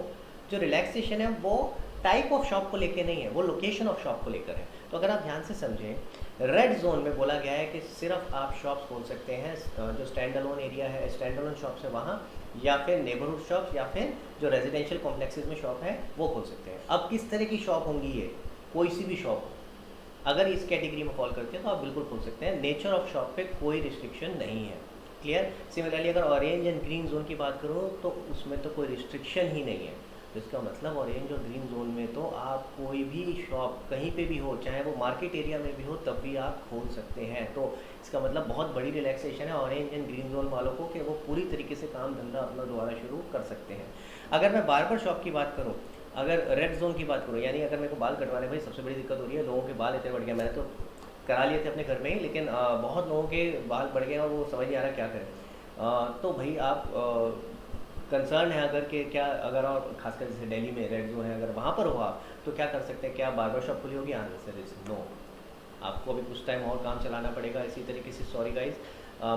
जो रिलैक्सेशन है वो टाइप ऑफ शॉप को लेकर नहीं है, वो लोकेशन ऑफ शॉप को लेकर है। तो तो अगर आप ध्यान से समझें, रेड जोन में बोला गया है कि सिर्फ आप शॉप्स खोल सकते हैं जो स्टैंड अलोन एरिया है, स्टैंड अलोन शॉप्स है वहाँ, या फिर नेबरहुड शॉप्स, या फिर जो रेजिडेंशियल कॉम्प्लेक्सेस में शॉप है वो खोल सकते हैं। अब किस तरह की शॉप होंगी ये, कोई सी भी शॉप हो, अगर इस कैटेगरी में फॉल करते हैं तो आप बिल्कुल खोल सकते हैं। नेचर ऑफ शॉप पे कोई रिस्ट्रिक्शन नहीं है। क्लियर। सिमिलरली अगर ऑरेंज एंड ग्रीन जोन की बात करूँ तो उसमें तो कोई रिस्ट्रिक्शन ही नहीं है। तो इसका मतलब ऑरेंज और ग्रीन जोन में तो आप कोई भी शॉप कहीं पे भी हो, चाहे वो मार्केट एरिया में भी हो, तब भी आप खोल सकते हैं। तो इसका मतलब बहुत बड़ी रिलैक्सेशन है ऑरेंज एंड ग्रीन जोन वालों को कि वो पूरी तरीके से काम धंधा अपना दोबारा शुरू कर सकते हैं। अगर मैं बार्बर शॉप की बात करूँ, अगर रेड जोन की बात करूँ, यानी अगर मेरे को बाल कटवाने, भाई सबसे बड़ी दिक्कत हो रही है, लोगों के बाल इतने बढ़ गए, मैंने तो करा लिए थे अपने घर में ही, लेकिन बहुत लोगों के बाल बढ़ गए और वो समझ नहीं आ रहा क्या करें। तो भाई आप कंसर्न है अगर कि क्या, अगर और खासकर जैसे दिल्ली में रेड जोन है, अगर वहाँ पर हो आप, तो क्या कर सकते हैं? क्या बार्बर शॉप खुली होगी? Answer is no. आपको अभी कुछ टाइम और काम चलाना पड़ेगा इसी तरीके से। सॉरी गाइज,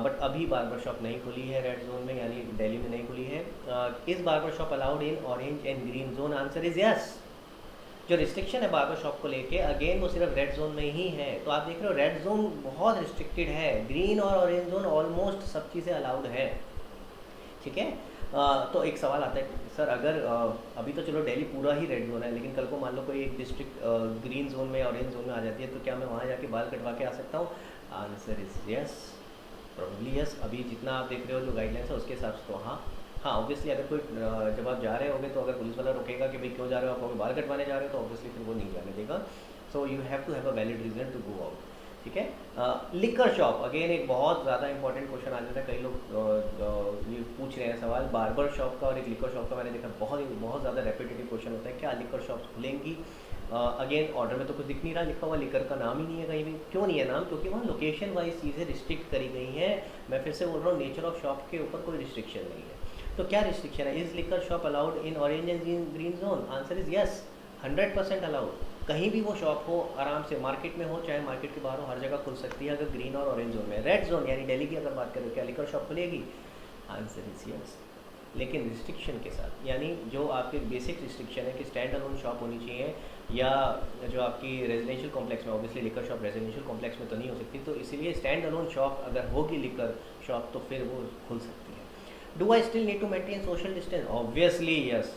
बट अभी बार्बर शॉप नहीं खुली है रेड जोन में, यानी दिल्ली में नहीं खुली है। इस barber shop allowed in orange and green zone? Answer is yes. जो रिस्ट्रिक्शन है बार्बर शॉप को लेके, अगेन वो सिर्फ रेड जोन में ही है। तो आप देख रहे हो रेड जोन बहुत रिस्ट्रिक्टेड है, ग्रीन और ऑरेंज जोन ऑलमोस्ट सब चीज़ें अलाउड है। ठीक है। तो एक सवाल आता है सर, अगर अभी तो चलो दिल्ली पूरा ही रेड जोन है, लेकिन कल को मान लो कोई एक डिस्ट्रिक्ट ग्रीन जोन में, ऑरेंज जोन में आ जाती है, तो क्या मैं वहाँ जाके बाल कटवा के आ सकता हूँ? Answer is yes, probably yes. अभी जितना आप देख रहे हो जो गाइडलाइंस है उसके हिसाब से तो हाँ। हाँ ऑब्वियसली अगर कोई जब आप जा रहे होगे तो अगर पुलिस वाला रोकेगा कि भाई क्यों जा रहे हो, आप बाल कटवाने जा रहे हो, तो ऑब्वियसली फिर वो नहीं जाने देगा। So you have to have a valid reason to go out. ठीक है। लिकर शॉप, अगेन एक बहुत ज़्यादा इंपॉर्टेंट क्वेश्चन आ जाता है। कई लोग ये पूछ रहे हैं सवाल बार्बर शॉप का और एक लिकर शॉप का। मैंने देखा बहुत ज़्यादा रेपिटेटिव क्वेश्चन होता है, क्या लिकर शॉप्स खुलेंगी? अगेन ऑर्डर में तो कुछ दिख नहीं रहा, लिखा हुआ लिकर का नाम ही नहीं है कहीं भी। क्यों नहीं है नाम? क्योंकि वहाँ लोकेशन वाइज चीज़ें रिस्ट्रिक्ट करी गई हैं। मैं फिर से बोल रहा हूँ, नेचर ऑफ शॉप के ऊपर कोई रिस्ट्रिक्शन नहीं है। तो क्या रिस्ट्रिक्शन है? Is liquor shop allowed in orange and green zone? Answer is yes, 100% allowed. कहीं भी वो शॉप हो, आराम से मार्केट में हो चाहे मार्केट के बाहर हो, हर जगह खुल सकती है अगर ग्रीन और ऑरेंज जोन में। रेड जोन यानी दिल्ली की अगर बात करें, क्या लिकर शॉप खुलेगी? आंसर इज यस, लेकिन रिस्ट्रिक्शन के साथ। यानी जो आपके बेसिक रिस्ट्रिक्शन है कि स्टैंड अलोन शॉप होनी चाहिए, या जो आपकी रेजिडेंशियल कॉम्प्लेक्स में, obviously liquor shop residential complex में तो नहीं हो सकती, तो इसीलिए स्टैंड अलोन शॉप अगर होगी लिकर शॉप तो फिर वो खुल सकती है। Do I still need to maintain social distance? Obviously yes.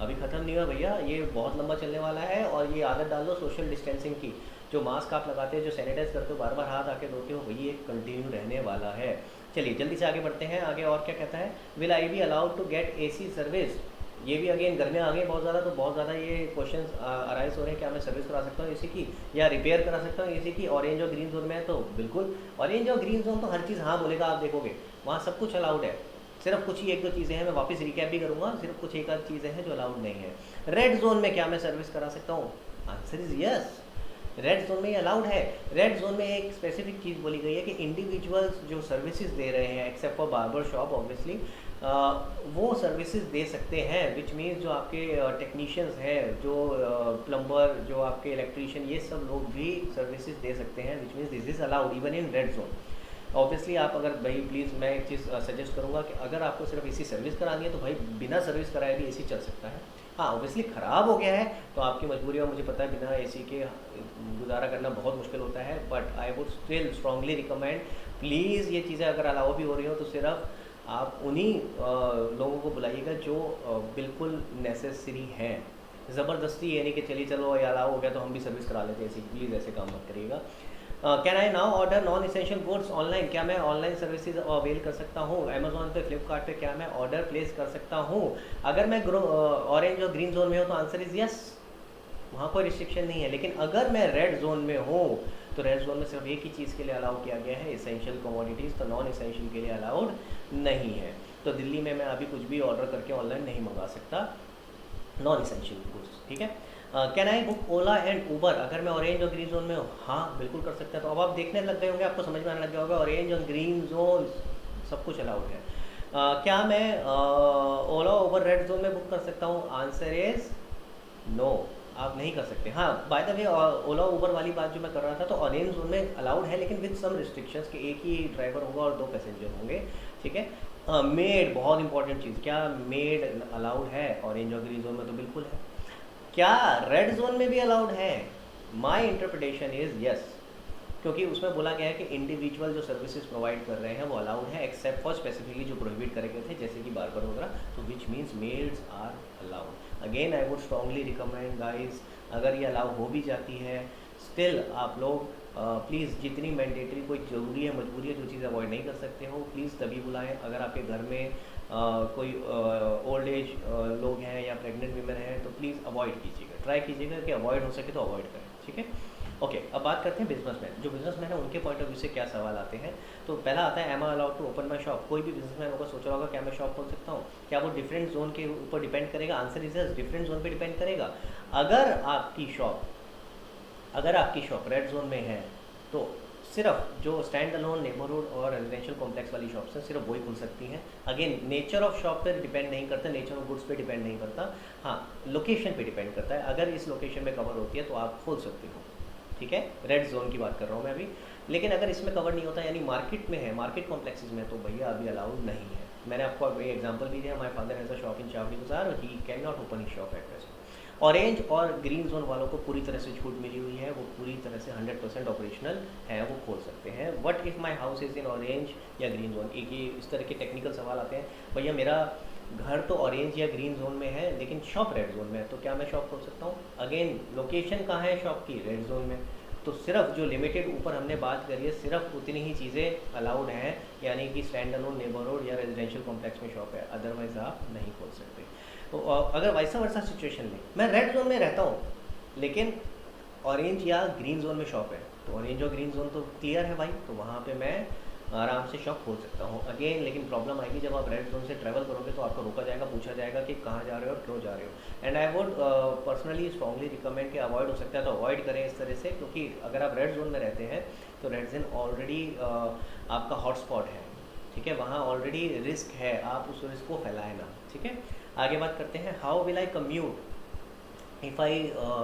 अभी ख़त्म नहीं हुआ भैया, ये बहुत लंबा चलने वाला है। और ये आदत डाल दो सोशल डिस्टेंसिंग की। जो मास्क आप लगाते हो, जो सैनिटाइज करते हो, बार बार हाथ आके धोते हो, वही एक कंटिन्यू रहने वाला है। चलिए जल्दी से आगे बढ़ते हैं। आगे और क्या कहता है? Will I be allowed to get AC service? ये भी अगेन गर्मियाँ आ गई बहुत ज़्यादा, तो बहुत ज़्यादा ये क्वेश्चन अराइज हो रहे हैं, क्या मैं सर्विस करा सकता हूँ AC की, या रिपेयर करा सकता हूँ AC की? ऑरेंज और ग्रीन जोन में है तो बिल्कुल। ऑरेंज और ग्रीन जोन तो हर चीज़ हाँ बोलेगा, आप देखोगे वहाँ सब कुछ अलाउड है। सिर्फ कुछ ही एक दो चीज़ें हैं, मैं वापस रिकैप भी करूँगा, सिर्फ कुछ एक आध चीज़ें हैं जो अलाउड नहीं है। रेड जोन में क्या मैं सर्विस करा सकता हूँ? Answer is yes, red zone में ये अलाउड है। रेड जोन में एक स्पेसिफिक चीज़ बोली गई है कि इंडिविजुअल्स जो सर्विसेज दे रहे हैं, except for barber shop obviously, वो सर्विसेज दे सकते हैं। विच मीन्स जो आपके टेक्नीशियंस हैं, जो प्लम्बर, जो आपके इलेक्ट्रीशियन, ये सब लोग भी सर्विसेज दे सकते हैं। Which means this is allowed even in red zone. Obviously आप अगर भाई प्लीज़, मैं एक चीज़ सजेस्ट करूँगा कि अगर आपको सिर्फ AC सर्विस करानी है तो भाई बिना सर्विस कराए भी AC चल सकता है। हाँ ऑब्वियसली ख़राब हो गया है तो आपकी मजबूरी है, मुझे पता है, बिना AC के गुजारा करना बहुत मुश्किल होता है। But I would still strongly recommend, please ये चीज़ें अगर अलाउ भी हो रही हो तो सिर्फ आप उन्हीं लोगों को बुलाइएगा जो बिल्कुल नेसेसरी हैं। ज़बरदस्ती ये नहीं कि चलिए चलो ये अलाउ हो गया तो हम भी सर्विस करा लेते हैं AC, प्लीज़ ऐसे काम मत करिएगा। Can I now order non essential goods online? क्या मैं ऑनलाइन सर्विसेज अवेल कर सकता हूँ? अमेजोन पे, फ्लिपकार्ट पे क्या मैं ऑर्डर प्लेस कर सकता हूँ अगर मैं ऑरेंज और ग्रीन जोन में हूँ? तो आंसर इज़ यस, वहाँ कोई रिस्ट्रिक्शन नहीं है। लेकिन अगर मैं रेड जोन में हूँ तो रेड जोन में सिर्फ एक ही चीज़ के लिए अलाउ किया गया है, इसेंशियल कमोडिटीज़, तो नॉन इसेंशियल के लिए अलाउड नहीं है। तो दिल्ली में मैं अभी कुछ भी ऑर्डर करके ऑनलाइन नहीं मंगा सकता नॉन इसेंशियल गुड्स। ठीक है। Can I book Ola and Uber अगर मैं ऑरेंज और ग्रीन जोन में हूँ? हाँ बिल्कुल कर सकते हैं। तो अब आप देखने लग गए होंगे, आपको समझ में आने लग गया होगा, ऑरेंज और ग्रीन जोन सब कुछ अलाउड है। क्या मैं ओला ऊबर रेड जोन में बुक कर सकता हूँ? आंसर इज नो, आप नहीं कर सकते। हाँ by the way, Ola Uber वाली बात जो मैं कर रहा था, तो ऑरेंज जोन में अलाउड है लेकिन विद सम रिस्ट्रिक्शंस कि एक ही ड्राइवर होगा और 2 पैसेंजर होंगे। ठीक है। मेड, बहुत इंपॉर्टेंट चीज़, क्या मेड अलाउड है ऑरेंज और ग्रीन जोन में? तो बिल्कुल है। क्या रेड जोन में भी अलाउड है? माई इंटरप्रिटेशन इज़ यस, क्योंकि उसमें बोला गया है कि इंडिविजुअल जो सर्विसेज प्रोवाइड कर रहे हैं वो अलाउड है एक्सेप्ट फॉर स्पेसिफिकली जो प्रोहिबिट करे गए थे जैसे कि बार्बर वगैरह, तो which means maids are allowed. Again I would strongly recommend guys, अगर ये अलाउ हो भी जाती है स्टिल आप लोग प्लीज़ जितनी मैंडेटरी कोई ज़रूरी है मजबूरी है जो चीज़ अवॉइड नहीं कर सकते हो प्लीज़ तभी बुलाएं। अगर आपके घर में कोई ओल्ड एज लोग हैं या प्रेग्नेंट वीमेन हैं तो प्लीज़ अवॉइड कीजिएगा, ट्राई कीजिएगा कि अवॉइड हो सके तो अवॉइड करें, ठीक है। ओके अब बात करते हैं बिजनेसमैन। जो बिजनेसमैन है उनके पॉइंट ऑफ व्यू से क्या सवाल आते हैं। तो पहला आता है am I allowed to open my shop. कोई भी बिजनेसमैन होगा सोच रहा होगा क्या मैं शॉप खोल सकता हूँ, क्या वो डिफरेंट जोन के ऊपर डिपेंड करेगा? Answer is yes, different zone पे डिपेंड करेगा। अगर आपकी शॉप रेड जोन में है तो सिर्फ जो स्टैंड अलोन नेबरहुड और रेजिडेंशियल कॉम्प्लेक्स वाली शॉप्स हैं सिर्फ वही खुल सकती हैं। अगेन नेचर ऑफ शॉप पर डिपेंड नहीं करता, नेचर ऑफ गुड्स पे डिपेंड नहीं करता, हाँ लोकेशन पे डिपेंड करता है। अगर इस लोकेशन में कवर होती है तो आप खोल सकते हो, ठीक है। रेड जोन की बात कर रहा हूँ मैं अभी। लेकिन अगर इसमें कवर नहीं होता यानी मार्केट में है, मार्केट कॉम्प्लेक्सेस में, तो भैया अभी अलाउड नहीं है। मैंने आपको अभी एग्जांपल भी दिया, my father has a shop in Chawri Bazar, he can not open his shop at present. Orange और ग्रीन जोन वालों को पूरी तरह से छूट मिली हुई है, वो पूरी तरह से 100% ऑपरेशनल है, वो खोल सकते हैं। What if my house is in orange या ग्रीन जोन? एक ये इस तरह के टेक्निकल सवाल आते हैं। भैया मेरा घर तो ऑरेंज या ग्रीन जोन में है लेकिन शॉप रेड जोन में है, तो क्या मैं शॉप खोल सकता हूँ? अगेन लोकेशन कहाँ है शॉप की? रेड जोन में। तो सिर्फ जो लिमिटेड ऊपर हमने बात करी है सिर्फ उतनी ही चीज़ें अलाउड हैं, यानी कि स्टैंड अलोन नेबरहुड या रेजिडेंशियल कॉम्प्लेक्स में शॉप है, अदरवाइज आप नहीं खोल सकते। तो अगर वैसा वैसा सिचुएशन में मैं रेड जोन में रहता हूँ लेकिन ऑरेंज या ग्रीन जोन में शॉप है, तो ऑरेंज और ग्रीन जोन तो क्लियर है भाई, तो वहाँ पे मैं आराम से शॉप खोल सकता हूँ। अगेन लेकिन प्रॉब्लम आएगी जब आप रेड जोन से ट्रैवल करोगे तो आपको रोका जाएगा, पूछा जाएगा कि कहाँ जा रहे हो और क्यों जा रहे हो। And I would personally strongly recommend कि अवॉइड हो सकता है तो अवॉइड करें इस तरह से, क्योंकि अगर आप रेड जोन में रहते हैं तो रेड जोन ऑलरेडी आपका हॉटस्पॉट है, ठीक है, वहाँ ऑलरेडी रिस्क है, आप उस रिस्क को फैलाए ना, ठीक है। आगे बात करते हैं, how will I commute if I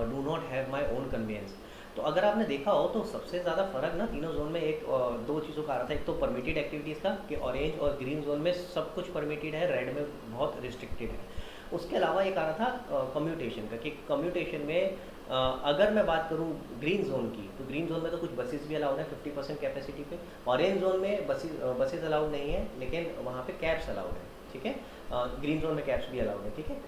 do not have my own convenience. तो अगर आपने देखा हो तो सबसे ज़्यादा फ़र्क ना तीनों जोन में एक दो चीज़ों का आ रहा था। एक तो परमिटेड एक्टिविटीज़ का कि ऑरेंज और ग्रीन जोन में सब कुछ परमिटेड है, रेड में बहुत रिस्ट्रिक्टेड है। उसके अलावा एक आ रहा था कम्यूटेशन का, कि कम्यूटेशन में अगर मैं बात करूँ ग्रीन जोन की तो ग्रीन जोन में तो कुछ बसेस भी अलाउड है 50% कैपेसिटी पे। ऑरेंज जोन में बसेस अलाउड नहीं है लेकिन वहाँ पे कैब्स अलाउड है, ठीक है। ग्रीन जोन में कैब्स भी अलाउड है, ठीक है।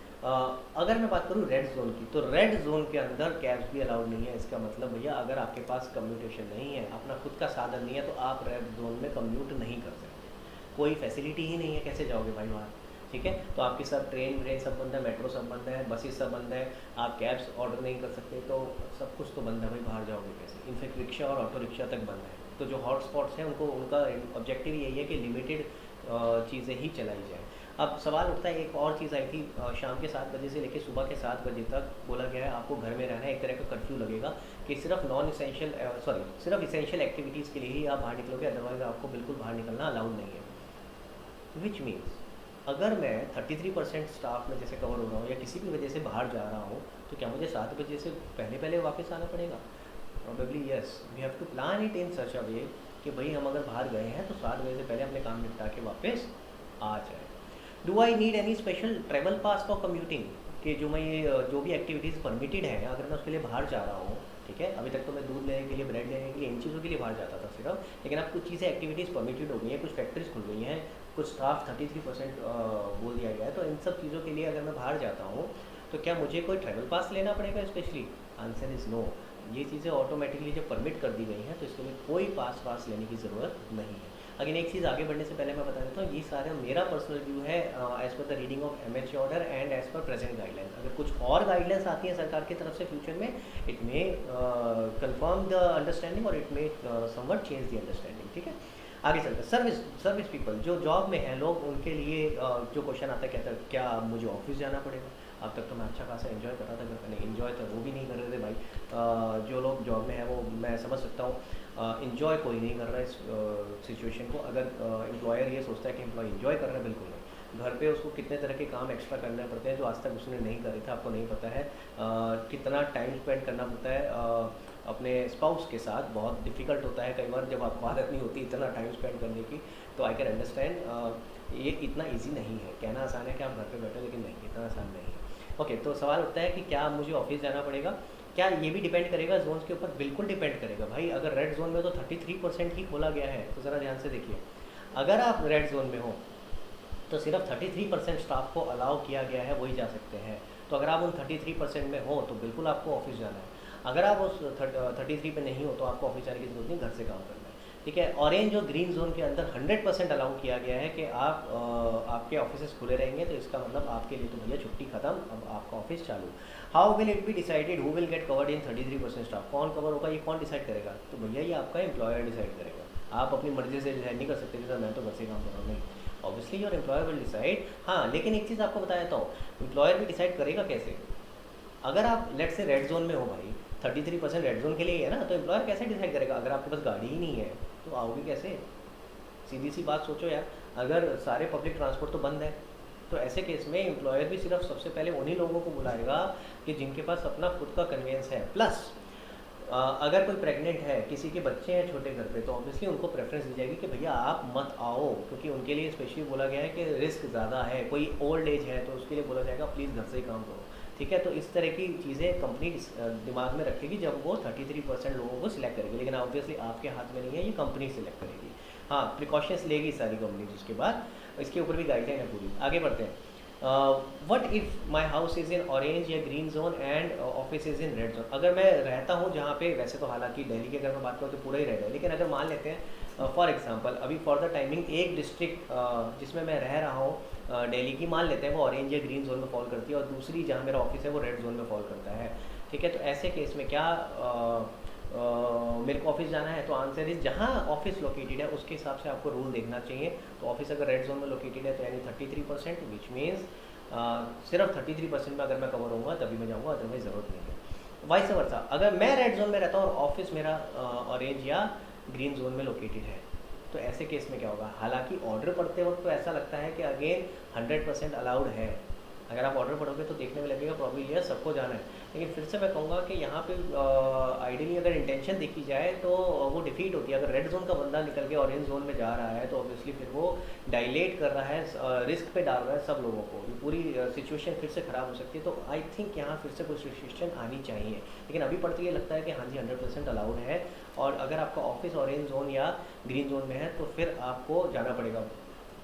अगर मैं बात करूँ रेड जोन की तो रेड जोन के अंदर कैब्स भी अलाउड नहीं है। इसका मतलब भैया अगर आपके पास कम्यूटेशन नहीं है, अपना खुद का साधन नहीं है, तो आप रेड जोन में कम्यूट नहीं कर सकते। कोई फैसिलिटी ही नहीं है, कैसे जाओगे भाई वहाँ, ठीक है। तो आपकी सब ट्रेन व्रेन सब बंद है, मेट्रो सब बंद है, बसेस सब बंद है, आप कैब्स ऑर्डर नहीं कर सकते, तो सब कुछ तो बंद है भाई, बाहर जाओगे कैसे? इनफैक्ट रिक्शा और ऑटो रिक्शा तक बंद है। तो जो हॉट स्पॉट्स हैं उनका ऑब्जेक्टिव यही है कि लिमिटेड चीज़ें ही चलाई जाए। अब सवाल उठता है, एक और चीज़ आई थी, शाम के 7 बजे से लेकर सुबह के 7 बजे तक बोला गया है आपको घर में रहना है, एक तरह का कर्फ्यू लगेगा कि सिर्फ इसेंशियल एक्टिविटीज़ के लिए ही आप बाहर निकलोगे, अदरवाइज आपको बिल्कुल बाहर निकलना अलाउड नहीं है। विच मीन्स अगर मैं 33% स्टाफ में जैसे कवर हो रहा हूँ या किसी भी वजह से बाहर जा रहा हूँ तो क्या मुझे 7 बजे से पहले वापस आना पड़ेगा? Probably yes, we have to plan it in such a way कि भाई हम अगर बाहर गए हैं तो 7 बजे से पहले अपने काम निपटा के वापस आ जाए। Do I need any special travel pass for commuting? कि जो मैं ये जो भी एक्टिविटीज़ परमिटेड है अगर मैं उसके लिए बाहर जा रहा हूँ, ठीक है। अभी तक तो मैं दूध लेने के लिए, ब्रेड लेने के लिए, इन चीज़ों के लिए बाहर जाता था सिर्फ, लेकिन अब कुछ चीज़ें एक्टिविटीज़ परमिटेड हो गई हैं, कुछ फैक्ट्रीज खुल गई हैं, कुछ स्टाफ 33% बोल दिया गया है, तो इन सब चीज़ों के लिए अगर मैं बाहर जाता हूँ तो क्या मुझे कोई ट्रैवल पास लेना पड़ेगा स्पेशली? Answer is no. ये चीज़ें ऑटोमेटिकली जब परमिट कर दी गई हैं तो इसके लिए कोई पास लेने की ज़रूरत नहीं है। अगेन एक चीज़ आगे बढ़ने से पहले मैं बता देता हूँ, ये सारा मेरा पर्सनल व्यू है as per the reading of MH order and as per present guidelines. अगर कुछ और गाइडलाइंस आती हैं सरकार की तरफ से फ्यूचर में, it may confirm the understanding और it may somewhat change the understanding, ठीक है। आगे चलकर सर्विस पीपल जो जॉब में हैं लोग, उनके लिए जो क्वेश्चन आता है, कहता है क्या मुझे ऑफिस जाना पड़ेगा? अब तक तो मैं अच्छा खासा एंजॉय कर रहा था, अगर मैंने इन्जॉय तो वो भी नहीं कर रहे थे भाई। जो लोग जॉब में हैं वो मैं समझ सकता हूँ, इन्जॉय कोई नहीं कर रहा है इस सिचुएशन को। अगर एम्प्लॉयर ये सोचता है कि एम्प्लॉय इन्जॉय कर रहा है, बिल्कुल नहीं। घर पे उसको कितने तरह के काम एक्स्ट्रा करने पड़ते हैं जो आज तक उसने नहीं करे थे, आपको नहीं पता है। कितना टाइम स्पेंड करना पड़ता है अपने स्पाउस के साथ, बहुत डिफ़िकल्ट होता है कई बार जब आपको आदत नहीं होती इतना टाइम स्पेंड करने की। तो आई कैन अंडरस्टैंड ये इतना ईजी नहीं है। कहना आसान है कि आप घर पे बैठो, लेकिन नहीं, इतना आसान नहीं है। ओके, तो सवाल उठता है कि क्या मुझे ऑफिस जाना पड़ेगा? क्या ये भी डिपेंड करेगा जोन्स के ऊपर? बिल्कुल डिपेंड करेगा भाई। अगर रेड जोन में तो 33% ही खोला गया है, तो ज़रा ध्यान से देखिए। अगर आप रेड जोन में हो तो सिर्फ 33% स्टाफ को अलाउ किया गया है, वही जा सकते हैं। तो अगर आप उन 33% में हो तो बिल्कुल आपको ऑफिस जाना है। अगर आप उस 33 पे नहीं हो तो आपको ऑफिस जाने की जरूरत नहीं, घर से काम करना है। ठीक है। ऑरेंज और ग्रीन जोन के अंदर 100% अलाउ किया गया है कि आप आपके ऑफिस खुले रहेंगे, तो इसका मतलब आपके लिए तो भैया छुट्टी खत्म, अब आपका ऑफिस चालू। How will it be decided who will get covered in 33% staff? कौन कवर होगा, ये कौन डिसाइड करेगा? तो भैया ये आपका एम्प्लॉयर डिसाइड करेगा। आप अपनी मर्जी से डिसाइड नहीं कर सकते कि सर मैं तो घर से काम कर रहा हूँ, नहीं। Obviously your employer will decide. हाँ, लेकिन एक चीज़ आपको बताया था, एम्प्लॉयर भी डिसाइड करेगा कैसे? अगर आप लेट से रेड जोन में हो भाई, 33% रेड जोन के लिए है ना, तो एम्प्लॉयर कैसे डिसाइड करेगा? अगर आपके पास गाड़ी ही नहीं है तो आओगे कैसे? सीधी सी बात सोचो यार, अगर सारे पब्लिक ट्रांसपोर्ट तो बंद है, तो ऐसे केस में एम्प्लॉयर भी सिर्फ सबसे पहले उन्हीं लोगों को बुलाएगा कि जिनके पास अपना खुद का कन्वेंस है। प्लस अगर कोई प्रेग्नेंट है, किसी के बच्चे हैं छोटे घर पे, तो ऑब्वियसली उनको प्रेफरेंस दी जाएगी कि भैया आप मत आओ, क्योंकि उनके लिए स्पेशली बोला गया है कि रिस्क ज़्यादा है। कोई ओल्ड एज है तो उसके लिए बोला जाएगा प्लीज़ घर से ही काम करो। ठीक है। तो इस तरह की चीज़ें कंपनी दिमाग में रखेगी जब वो 33% लोगों को सिलेक्ट करेगी, लेकिन ऑब्वियसली आपके हाथ में नहीं है, ये कंपनी सिलेक्ट करेगी। हाँ, प्रिकॉशंस लेगी सारी कंपनीज। उसके बाद इसके ऊपर भी गाइडलाइन है पूरी। आगे बढ़ते हैं। What if my house is in orange या green zone and office is in red zone? अगर मैं रहता हूँ जहाँ पे, वैसे तो हालांकि दिल्ली की अगर मैं बात करूँ तो पूरा ही रेड है, लेकिन अगर मान लेते हैं फॉर एग्जांपल अभी फॉर द टाइमिंग एक डिस्ट्रिक्ट जिसमें मैं रह रहा हूँ दिल्ली की, मान लेते हैं वो ऑरेंज या ग्रीन जोन में फॉल करती है, और दूसरी जहाँ मेरा ऑफिस है वो रेड जोन में फॉल करता है। ठीक है। तो ऐसे केस में क्या मेरे को ऑफिस जाना है? तो आंसर इज जहाँ ऑफिस लोकेटेड है उसके हिसाब से आपको रूल देखना चाहिए। तो ऑफिस अगर रेड जोन में लोकेटेड है तो यानी 33%, विच मीन्स सिर्फ 33% में अगर मैं कवर होऊंगा तभी मैं जाऊँगा, अदरवाइज ज़रूरत नहीं है। वाइस वर्सा, अगर मैं रेड जोन में रहता हूँ और ऑफिस मेरा ऑरेंज या ग्रीन जोन में लोकेटेड है, तो ऐसे केस में क्या होगा? हालांकि ऑर्डर पढ़ते वक्त तो ऐसा लगता है कि अगेन 100% अलाउड है। अगर आप ऑर्डर पढ़ोगे तो देखने में लगेगा प्रॉब्लम यह सबको जाना है, लेकिन फिर से मैं कहूँगा कि यहाँ पे आइडियली अगर इंटेंशन देखी जाए तो वो डिफीट होती है। अगर रेड जोन का बंदा निकल के ऑरेंज जोन में जा रहा है तो ऑब्वियसली फिर वो डायलेट कर रहा है, रिस्क पे डाल रहा है सब लोगों को, ये पूरी सिचुएशन फिर से ख़राब हो सकती है। तो आई थिंक यहाँ फिर से कुछ रिस्ट्रिक्शन आनी चाहिए, लेकिन अभी पढ़ते ये लगता है कि हाँ जी 100% अलाउड है। और अगर आपका ऑफिस ऑरेंज जोन या ग्रीन जोन में है तो फिर आपको जाना पड़ेगा।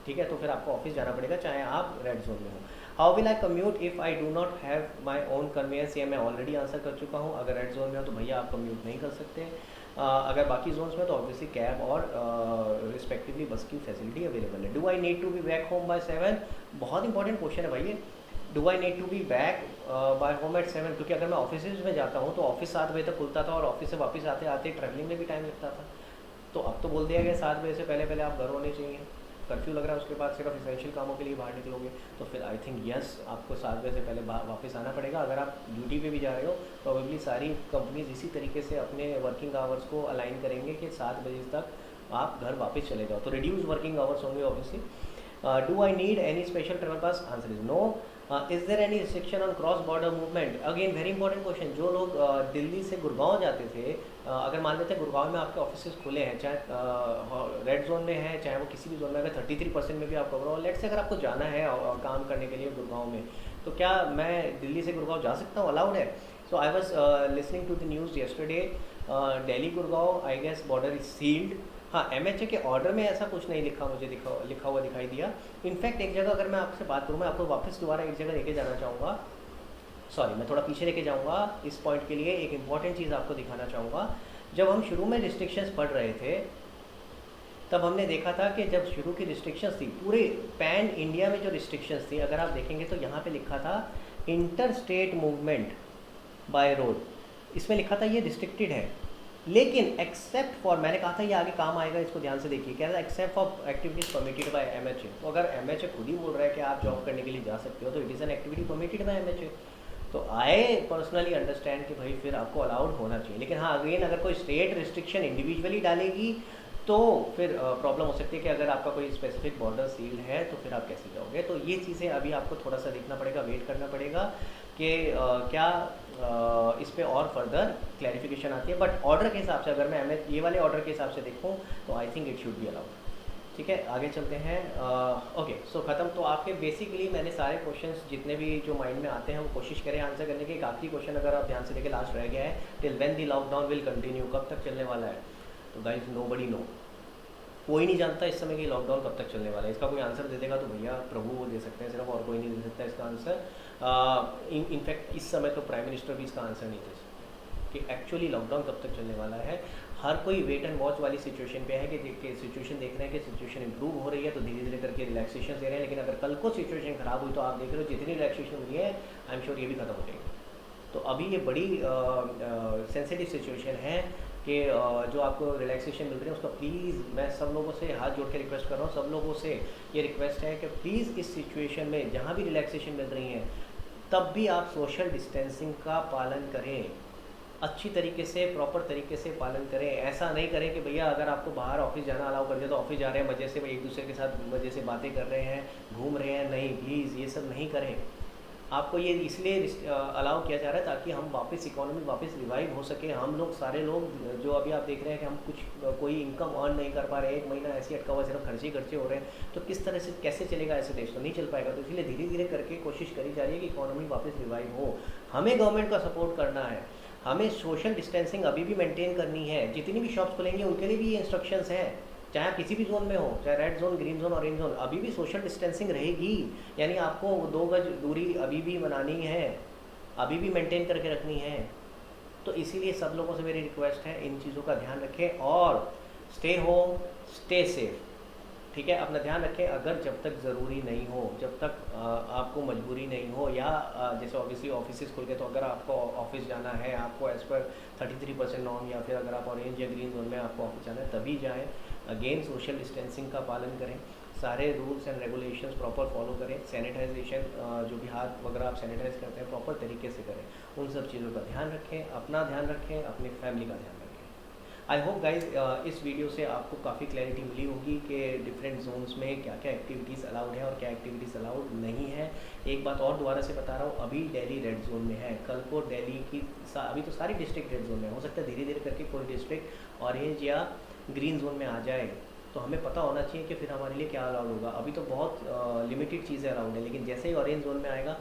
ठीक है। तो फिर आपको ऑफिस जाना पड़ेगा चाहे आप रेड जोन में हो। How will I commute if I do not have my own conveyance? ये मैं ऑलरेडी आंसर कर चुका हूँ। अगर रेड जोन में हो तो भैया आप कम्यूट नहीं कर सकते। अगर बाकी जोन्स में तो ऑब्वियसली कैब और रिस्पेक्टिवली बस की फैसिलिटी अवेलेबल है। Do I need to be back home by 7? बहुत इंपॉर्टेंट क्वेश्चन है भाई ये। Do I need to be back by home at 7? क्योंकि अगर मैं ऑफिस में जाता हूँ तो ऑफिस 7 बजे तक खुलता था और ऑफिस से वापस आते आते ट्रैवलिंग में भी टाइम लगता था। तो अब तो बोल दिया गया 7 बजे से पहले पहले आप घर होने चाहिए। कर्फ्यू लग रहा है, उसके बाद सिर्फ इसेंशियल कामों के लिए बाहर निकलोगे तो फिर आई थिंक यस आपको 7 बजे से पहले वापस आना पड़ेगा। अगर आप ड्यूटी पे भी जा रहे हो प्रोबेबली सारी कंपनीज इसी तरीके से अपने वर्किंग आवर्स को अलाइन करेंगे कि 7 बजे तक आप घर वापस चले जाओ, तो रिड्यूस वर्किंग आवर्स होंगे obviously. Do I need any special travel pass? Answer is no. Is there any restriction on cross border movement? Again very important question. जो लोग दिल्ली से गुड़गांव जाते थे, अगर मान लेते हैं गुड़गांव में आपके ऑफिस खुले हैं, चाहे रेड जोन में है चाहे वो किसी भी जोन में, अगर 33% में भी आप कवर हो, लेट से अगर आपको जाना है काम करने के लिए गुड़गांव में, तो क्या मैं दिल्ली से गुड़गांव जा सकता हूँ? अलाउड है। So I was listening to the news yesterday, Delhi Gurgaon I guess border is sealed. हाँ, MHA के ऑर्डर में ऐसा कुछ नहीं लिखा, मुझे लिखा हुआ दिखाई दिया। इनफैक्ट एक जगह अगर मैं आपसे बात करूँ, मैं आपको वापस दोबारा एक जगह लेके जाना चाहूँगा, सॉरी मैं थोड़ा पीछे लेके जाऊँगा इस पॉइंट के लिए। एक इम्पॉर्टेंट चीज़ आपको दिखाना चाहूँगा। जब हम शुरू में रिस्ट्रिक्शंस पढ़ रहे थे तब हमने देखा था कि जब शुरू की रिस्ट्रिक्शंस थी पूरे पैन इंडिया में, जो रिस्ट्रिक्शंस थी अगर आप देखेंगे तो यहाँ पे लिखा था inter state movement by road, इसमें लिखा था ये रिस्ट्रिक्टेड है। लेकिन एक्सेप्ट फॉर, मैंने कहा था ये आगे काम आएगा, इसको ध्यान से देखिए, क्या है except for activities permitted by MHA। तो अगर MHA खुद ही बोल रहा है कि आप जॉब करने के लिए जा सकते हो तो it is an activity permitted by MHA। तो आई पर्सनली अंडरस्टैंड कि भाई फिर आपको अलाउड होना चाहिए। लेकिन हाँ, अगेन अगर कोई स्टेट रिस्ट्रिक्शन इंडिविजुअली डालेगी तो फिर प्रॉब्लम हो सकती है कि अगर आपका कोई स्पेसिफिक बॉर्डर सील्ड है तो फिर आप कैसे जाओगे। तो ये चीज़ें अभी आपको थोड़ा सा देखना पड़ेगा, वेट करना पड़ेगा कि क्या इस पर और फर्दर क्लैरिफिकेशन आती है। बट ऑर्डर के हिसाब से अगर मैं ये वाले ऑर्डर के हिसाब से देखूँ तो I think it should be allowed. ठीक है, आगे चलते हैं। ओके, सो ख़त्म। तो आपके बेसिकली मैंने सारे क्वेश्चंस जितने भी जो माइंड में आते हैं वो कोशिश करें आंसर करने की। एक आखिरी क्वेश्चन अगर आप ध्यान से देखें, लास्ट रह गया है, till when the lockdown will continue, कब तक चलने वाला है? तो गाइस नोबडी नो, कोई नहीं जानता इस समय कि लॉकडाउन कब तक चलने वाला है। इसका कोई आंसर दे देगा तो भैया प्रभु वो दे सकते हैं सिर्फ, और कोई नहीं दे सकता इसका आंसर। इनफैक्ट इस समय तो प्राइम मिनिस्टर भी इसका आंसर नहीं दे सकते कि एक्चुअली लॉकडाउन कब तक चलने वाला है। हर कोई वेट एंड वॉच वाली सिचुएशन पे है कि सिचुएशन देख रहे हैं कि सिचुएशन इंप्रूव हो रही है तो धीरे धीरे करके रिलैक्सेशन दे रहे हैं, लेकिन अगर कल को सिचुएशन खराब हुई तो आप देख रहे हो जितनी रिलैक्सेशन हुई है आई एम श्योर ये भी खत्म हो जाएगी। तो अभी ये बड़ी सेंसिटिव सिचुएशन है कि जो आपको रिलैक्सेशन मिल रही है उसका प्लीज़ मैं सब लोगों से हाथ जोड़ के रिक्वेस्ट कर रहा हूँ, सब लोगों से ये रिक्वेस्ट है कि प्लीज़ इस सिचुएशन में जहाँ भी रिलैक्सेशन मिल रही है तब भी आप सोशल डिस्टेंसिंग का पालन करें, अच्छी तरीके से प्रॉपर तरीके से पालन करें। ऐसा नहीं करें कि भैया अगर आपको बाहर ऑफिस जाना अलाउ कर दिया तो ऑफिस जा रहे हैं मज़े से, एक दूसरे के साथ मज़े से बातें कर रहे हैं, घूम रहे हैं। नहीं, प्लीज़ ये सब नहीं करें। आपको ये इसलिए अलाउ किया जा रहा है ताकि हम वापस इकोनॉमी वापस रिवाइव हो सके। हम लोग सारे लोग जो अभी आप देख रहे हैं कि हम कुछ कोई इनकम अर्न नहीं कर पा रहे, एक महीना ऐसे अटका हुआ सिर्फ खर्चे ही खर्चे हो रहे हैं, तो किस तरह से कैसे चलेगा ऐसे देश? तो नहीं चल पाएगा। तो इसलिए धीरे धीरे करके कोशिश करी जा रही है कि इकोनॉमी वापस रिवाइव हो। हमें गवर्नमेंट का सपोर्ट करना है, हमें सोशल डिस्टेंसिंग अभी भी मेंटेन करनी है। जितनी भी शॉप्स खुलेंगे उनके लिए भी ये इंस्ट्रक्शंस हैं, चाहे आप किसी भी जोन में हो, चाहे red zone, green zone, orange zone, अभी भी सोशल डिस्टेंसिंग रहेगी। यानी आपको 2 गज दूरी अभी भी बनानी है, अभी भी मेंटेन करके रखनी है। तो इसीलिए सब लोगों से मेरी रिक्वेस्ट है इन चीज़ों का ध्यान रखें और स्टे होम, स्टे सेफ। ठीक है, अपना ध्यान रखें। अगर जब तक ज़रूरी नहीं हो, जब तक आपको मजबूरी नहीं हो, या जैसे ऑब्वियसली ऑफिस खुल गए तो अगर आपको ऑफिस जाना है, आपको एज़ पर 33% नॉर्म, या फिर अगर आप ऑरेंज या ग्रीन जोन में आपको ऑफिस जाना है तभी जाएँ। अगेन सोशल डिस्टेंसिंग का पालन करें, सारे rules and regulations proper follow करें। सैनिटाइजेशन जो भी हाथ वगैरह आप सैनिटाइज करते हैं प्रॉपर तरीके से करें। उन सब चीज़ों का ध्यान रखें, अपना ध्यान रखें, अपनी फैमिली का ध्यान रखें। आई होप गाइज इस वीडियो से आपको काफ़ी क्लैरिटी मिली होगी कि डिफरेंट जोन्स में क्या क्या एक्टिविटीज़ अलाउड है और क्या एक्टिविटीज़ अलाउड नहीं है। एक बात और दोबारा से बता रहा हूँ, अभी दिल्ली रेड जोन में है, कल को दिल्ली की अभी तो सारी डिस्ट्रिक्ट रेड जोन में, हो सकता है धीरे धीरे करके कोई डिस्ट्रिक्ट ऑरेंज या ग्रीन जोन में आ जाए। तो हमें पता होना चाहिए कि फिर हमारे लिए क्या अलाउड होगा। अभी तो बहुत लिमिटेड चीज़ें अलाउड है, लेकिन जैसे ही ऑरेंज जोन में आएगा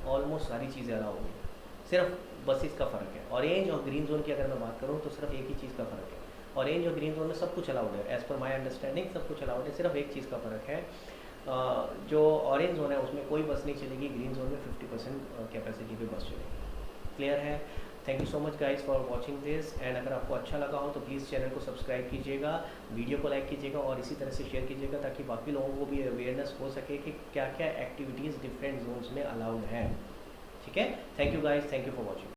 ऑलमोस्ट सारी चीज़ें अलाउड होंगी। सिर्फ बस इसका फ़र्क है। ऑरेंज और ग्रीन जोन की अगर मैं बात करूँ तो सिर्फ एक ही चीज़ का फ़र्क है। ऑरेंज और ग्रीन जोन में सब कुछ अलाउड है, एज़ पर माई अंडरस्टैंडिंग सब कुछ अलाउड है, सिर्फ एक चीज़ का फ़र्क है। जो ऑरेंज जोन है उसमें कोई बस नहीं चलेगी, ग्रीन जोन में 50% कैपेसिटी पे बस चलेगी। क्लियर है? Thank you so much guys for watching this. And अगर आपको अच्छा लगा हो तो प्लीज़ चैनल को सब्सक्राइब कीजिएगा, वीडियो को लाइक कीजिएगा और इसी तरह से शेयर कीजिएगा ताकि बाकी लोगों को भी अवेयरनेस हो सके कि क्या क्या एक्टिविटीज़ डिफरेंट जोन्स में अलाउड है। ठीक है, thank you guys, thank you for watching.